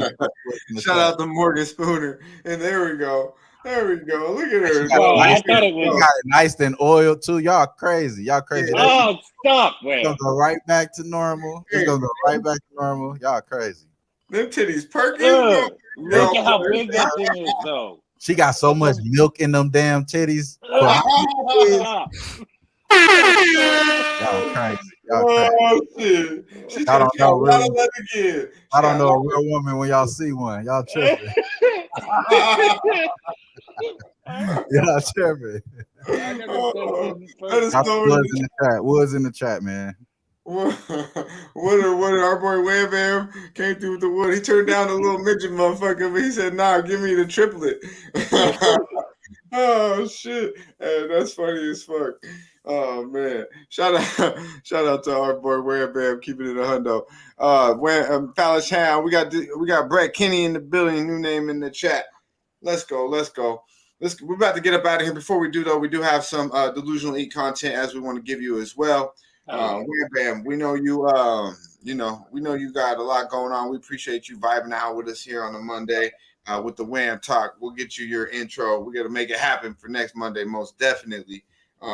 Shout out to Morgan Spooner. And there we go. Look at her.
I thought it was
got it nice and oiled too. Y'all crazy. Y'all crazy.
Oh, stop. Wait.
It's gonna go right back to normal. Y'all crazy.
Them titties perky.
Look at how big that thing is, though.
She got so much milk in them damn titties. Y'all crazy.
Oh shit!
I don't know a real woman when y'all see one. Y'all tripping. Y'all tripping. Woods in the chat, man.
What our boy Wham Bam came through with the wood. He turned down a little midget motherfucker, but he said, "Nah, give me the triplet." Oh shit! Hey, that's funny as fuck. Oh man! Shout out to our boy Wham Bam, keeping it a hundo. Palace Hound. We got Brett Kinney in the building. New name in the chat. Let's go. We're about to get up out of here. Before we do though, we do have some Delusional Eat content as we want to give you as well. Wham Bam, we know you. We know you got a lot going on. We appreciate you vibing out with us here on a Monday with the Wham Talk. We'll get you your intro. We got to make it happen for next Monday, most definitely.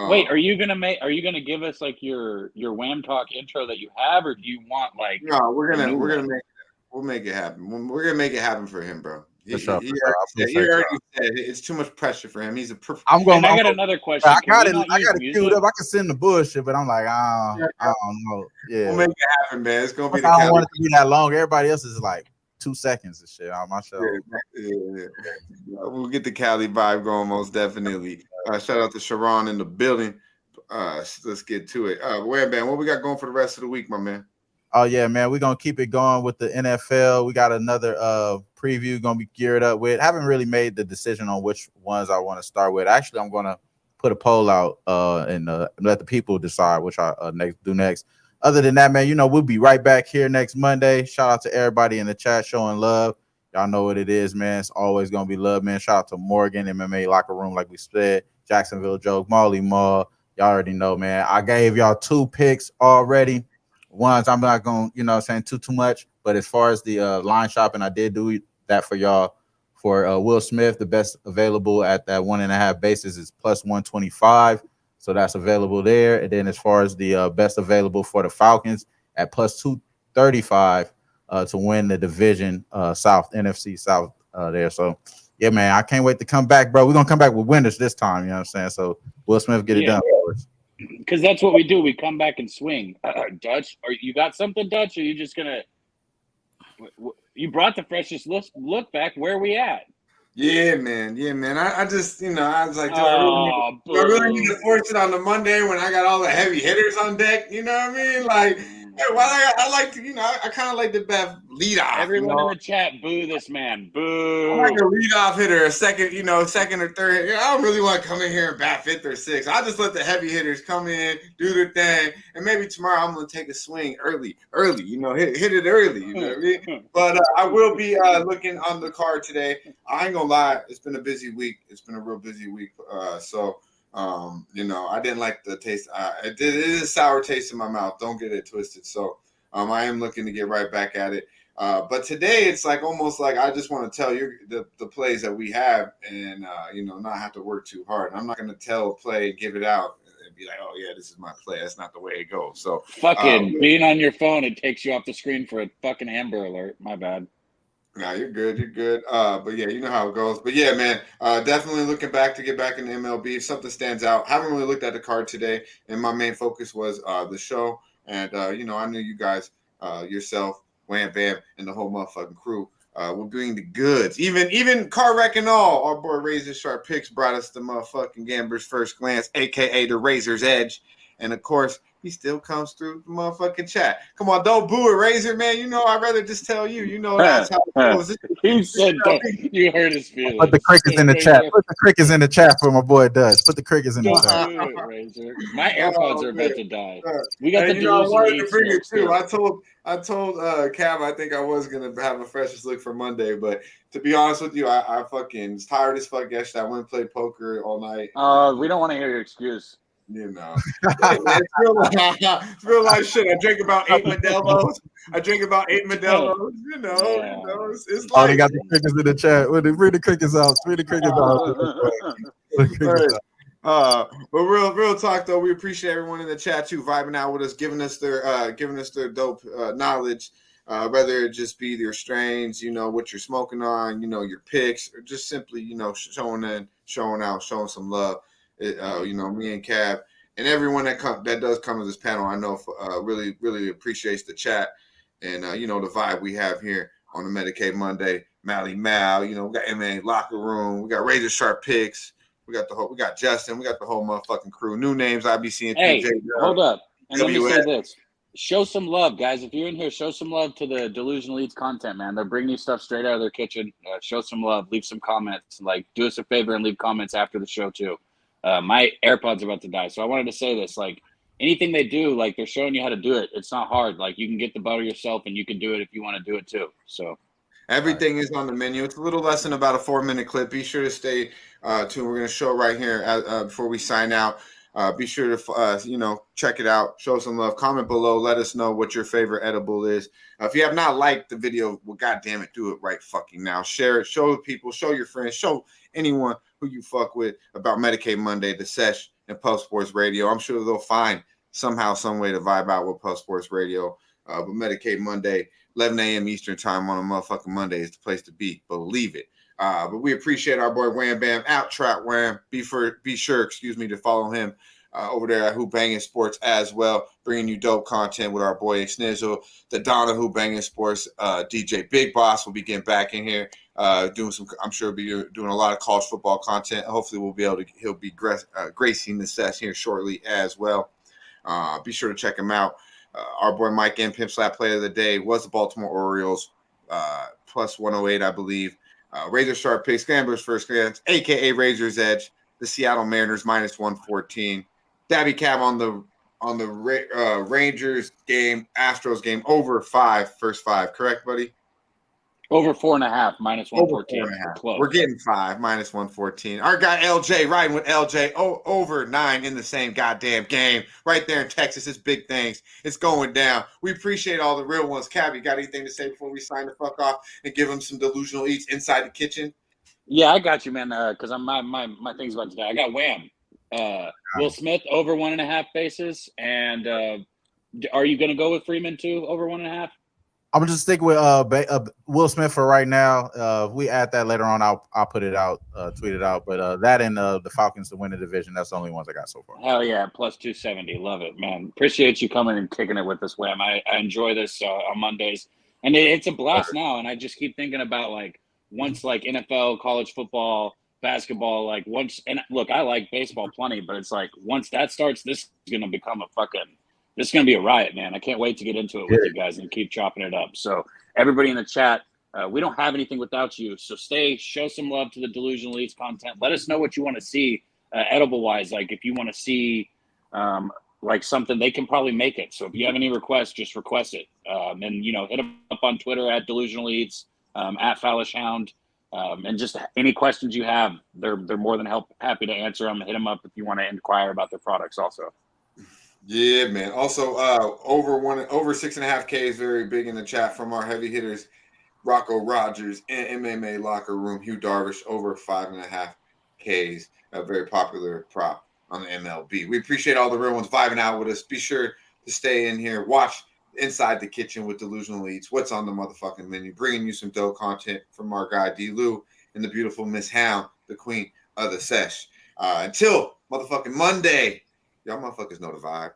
Wait, are you gonna give us like your Wham Talk intro that you have, or do you want like?
No, we'll make it happen. We're gonna make it happen for him, bro. He already said it's too much pressure for him. He's a perfect.
I got another question.
I got it queued up. I can send the bullshit, but I'm like, I don't know. Yeah,
we'll make it happen, man. It's gonna be.
I don't want it to be that long. Everybody else is like 2 seconds and shit on my show.
Yeah. We'll get the Cali vibe going, most definitely. Shout out to Sharon in the building. Let's get to it. Wham Bam, what we got going for the rest of the week, my man?
Oh yeah, man, we're gonna keep it going with the NFL. We got another preview gonna be geared up with. I haven't really made the decision on which ones I want to start with. Actually, I'm gonna put a poll out and let the people decide which I do next. Other than that, man, we'll be right back here next Monday. Shout out to everybody in the chat showing love. Y'all know what it is, man. It's always gonna be love, man. Shout out to Morgan, MMA Locker Room, like we said, Jacksonville Joke, Molly Mall. Y'all already know, man. I gave y'all 2 picks already. Ones I'm not going, saying too much. But as far as the line shopping, I did do that for y'all. For Will Smith, the best available at that 1.5 basis is plus 125. So that's available there. And then as far as the best available for the Falcons at plus 235 to win the division South, NFC South there. So, yeah, man, I can't wait to come back, bro. We're going to come back with winners this time, you know what I'm saying? So Will Smith, get it done for us.
Because that's what we do. We come back and swing. Dutch, you got something, Dutch? Or are you just gonna? You brought the freshest look back. Where are we at?
Yeah, man. I just, I was like, do I really need to force it on the Monday when I got all the heavy hitters on deck? You know what I mean? Like, Well, I like to, I kind of like the best lead off.
Everyone in the chat, boo this man. Boo.
I'm like a lead off hitter, a second or third. I don't really want to come in here and bat fifth or sixth. I just let the heavy hitters come in, do their thing, and maybe tomorrow I'm gonna take a swing early. Hit it early. You know what I mean? But I will be looking on the card today. I ain't gonna lie, it's been a busy week. It's been a real busy week. I didn't like the taste. It is a sour taste in my mouth. Don't get it twisted. So I am looking to get right back at it. But today it's like almost like I just want to tell you the plays that we have and, not have to work too hard. I'm not going to tell a play, give it out and be like, oh, yeah, this is my play. That's not the way it goes. So
being on your phone, it takes you off the screen for a fucking Amber Alert. My bad.
No, you're good. You're good. But yeah, you know how it goes. But yeah, man, definitely looking back to get back in the MLB. If something stands out, haven't really looked at the card today. And my main focus was the show. And, I knew you guys, yourself, Wham Bam, and the whole motherfucking crew will bring the goods. Even car wreck and all. Our boy Razor Sharp Picks brought us the motherfucking Gambler's First Glance, a.k.a. the Razor's Edge. And, of course, he still comes through the motherfucking chat. Come on, don't boo it, Razor, man. I'd rather just tell you. That's how it goes.
He said that. You heard his feelings.
Put the crickets in the chat. Put the crickets in the chat for my boy Dutch. Put the crickets in the chat.
Do it, Razor. My AirPods are about to die. We got
I wanted to bring it too.
Still.
I told Cab I think I was gonna have a freshest look for Monday, but to be honest with you, I fucking was tired as fuck yesterday. I went and played poker all night.
We don't want to hear your excuse.
It's real life shit. I drank about 8 Modelo's. It's
like they got the crickets in the chat. Bring the crickets out. Bring the crickets out.
But real talk though, we appreciate everyone in the chat too, vibing out with us, giving us their dope knowledge. Whether it just be their strains, what you're smoking on, your picks, or just simply, showing out, showing some love. Me and Cab and everyone that does come to this panel, I know really, really appreciates the chat and the vibe we have here on the Medicate Monday. Mally Mal, we got MMA Locker Room, we got Razor Sharp Picks, we got Justin, we got the whole motherfucking crew. New names I be seeing.
Hey, hold up, and let me say this: show some love, guys. If you're in here, show some love to the Delusional Eats content, man. They're bringing you stuff straight out of their kitchen. Show some love, leave some comments. Do us a favor and leave comments after the show too. My AirPods are about to die. So I wanted to say this, anything they do, they're showing you how to do it. It's not hard. You can get the butter yourself and you can do it if you want to do it too. So
everything is on the menu. It's a little less than about a 4-minute clip. Be sure to stay tuned. We're going to show right here before we sign out. Be sure to, check it out. Show some love. Comment below. Let us know what your favorite edible is. If you have not liked the video, well, goddamn it, do it right fucking now. Share it. Show people. Show your friends. Show anyone who you fuck with about Medicate Monday, the Sesh, and Post Sports Radio. I'm sure they'll find somehow, some way to vibe out with Post Sports Radio. But Medicate Monday, 11 a.m. Eastern time on a motherfucking Monday is the place to be. Believe it. But we appreciate our boy Wham Bam, out Trap Wham. Be sure, to follow him over there at Who Bangin' Sports as well, bringing you dope content with our boy Snizzle, the Donna Who Bangin' Sports, DJ Big Boss will be getting back in here, doing some. I'm sure be doing a lot of college football content. Hopefully, he'll be gracing the session here shortly as well. Be sure to check him out. Our boy Mike and Pimp Slap Player of the Day was the Baltimore Orioles, plus 108, I believe. Razor Sharp Picks, Gamblers First Glance, a.k.a. Razor's Edge, the Seattle Mariners minus 114. Daby Cab on the Rangers game, Astros game, over 5, first 5. Correct, buddy?
Over 4.5, minus 114.
We're getting 5, minus 114. Our guy LJ riding with LJ over 9 in the same goddamn game. Right there in Texas, it's big things. It's going down. We appreciate all the real ones. Cab, you got anything to say before we sign the fuck off and give them some Delusional Eats inside the kitchen?
Yeah, I got you, man. Because my thing's about to die. I got Wham. Will Smith over 1.5 bases, and are you going to go with Freeman too over 1.5?
I'm gonna just stick with Will Smith for right now. If we add that later on, I'll put it out, tweet it out. But that and the Falcons to win the division, that's the only ones I got so far.
Hell yeah, plus 270. Love it, man. Appreciate you coming and kicking it with us, Wham. I enjoy this on Mondays, and it's a blast now. And I just keep thinking about once NFL, college football, basketball, once, and look, I like baseball plenty, but it's once that starts, this is gonna become a fucking This is going to be a riot, man. I can't wait to get into it with you guys and keep chopping it up. So everybody in the chat, we don't have anything without you. So show some love to the Delusional Eats content. Let us know what you want to see edible-wise. Like if you want to see like something, they can probably make it. So if you have any requests, just request it. And, you know, hit them up on Twitter at Delusional Eats, at HTOWN. And just any questions you have, they're more than happy to answer them. Hit them up if you want to inquire about their products also.
Yeah, man. Also, over 6.5K is very big in the chat from our heavy hitters, Rocco Rogers and MMA Locker Room. Hugh Darvish over 5.5Ks, a very popular prop on the MLB. We appreciate all the real ones vibing out with us. Be sure to stay in here. Watch Inside the Kitchen with Delusional Eats. What's on the motherfucking menu? Bringing you some dope content from our guy D. Lou and the beautiful Miss HTOWN, the queen of the sesh. Until motherfucking Monday. Y'all motherfuckers know the vibe.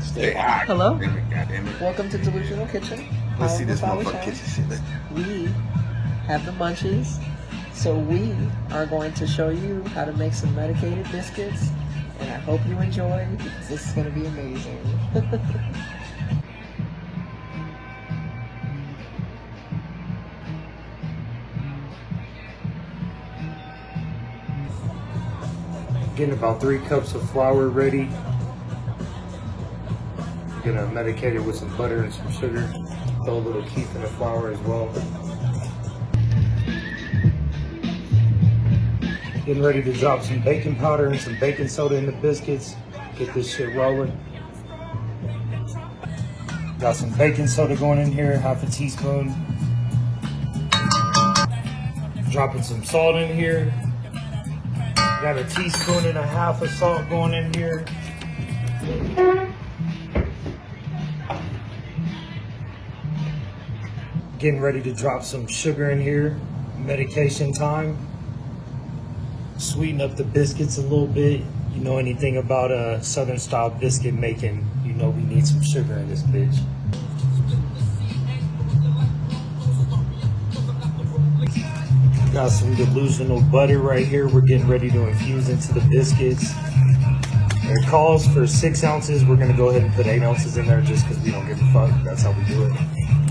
Stay high.
Hello.
Goddamn it.
Welcome to Delusional Kitchen.
Let's see this motherfucking kitchen shit.
We have the munchies. So we are going to show you how to make some medicated biscuits. And I hope you enjoy because this is going to be amazing.
Getting about 3 cups of flour ready. Gonna medicate it with some butter and some sugar. Throw a little keef in the flour as well. Getting ready to drop some baking powder and some baking soda in the biscuits. Get this shit rolling. Got some baking soda going in here, half a teaspoon. Dropping some salt in here. Got a teaspoon and a half of salt going in here. Getting ready to drop some sugar in here. Medication time. Sweeten up the biscuits a little bit. You know anything about a Southern style biscuit making, you know we need some sugar in this bitch. Got some Delusional butter right here. We're getting ready to infuse into the biscuits. It calls for 6 ounces. We're gonna go ahead and put 8 ounces in there just because we don't give a fuck. That's how we do it.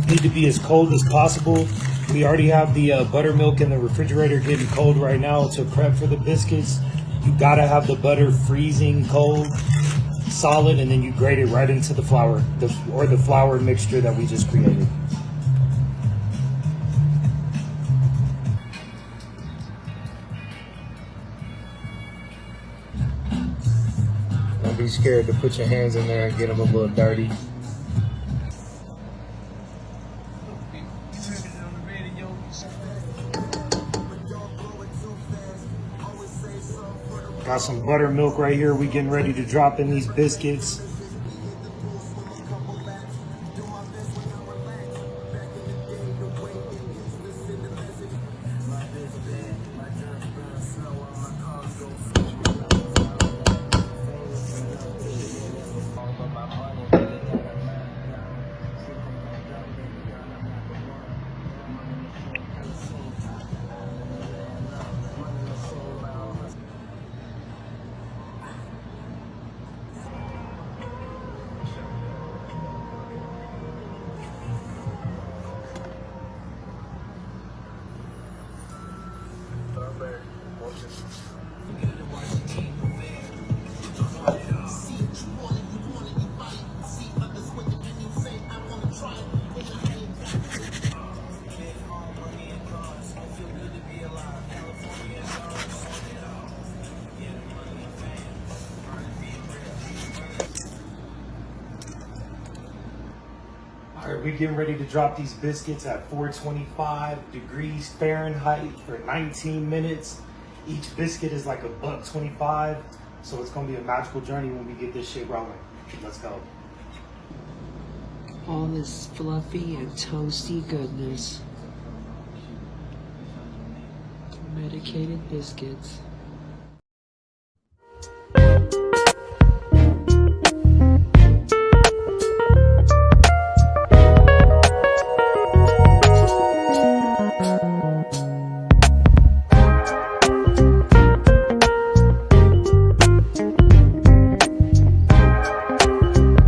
Need to be as cold as possible. We already have the buttermilk in the refrigerator getting cold right now to prep for the biscuits. You gotta have the butter freezing cold, solid, and then you grate it right into the flour, or the flour mixture that we just created. Don't be scared to put your hands in there and get them a little dirty. Got some buttermilk right here. We getting ready to drop in these biscuits. Alright, we're getting ready to drop these biscuits at 425 degrees Fahrenheit for 19 minutes. Each biscuit is like $1.25, so it's gonna be a magical journey when we get this shit rolling. Let's go.
All this fluffy and toasty goodness. Medicated biscuits.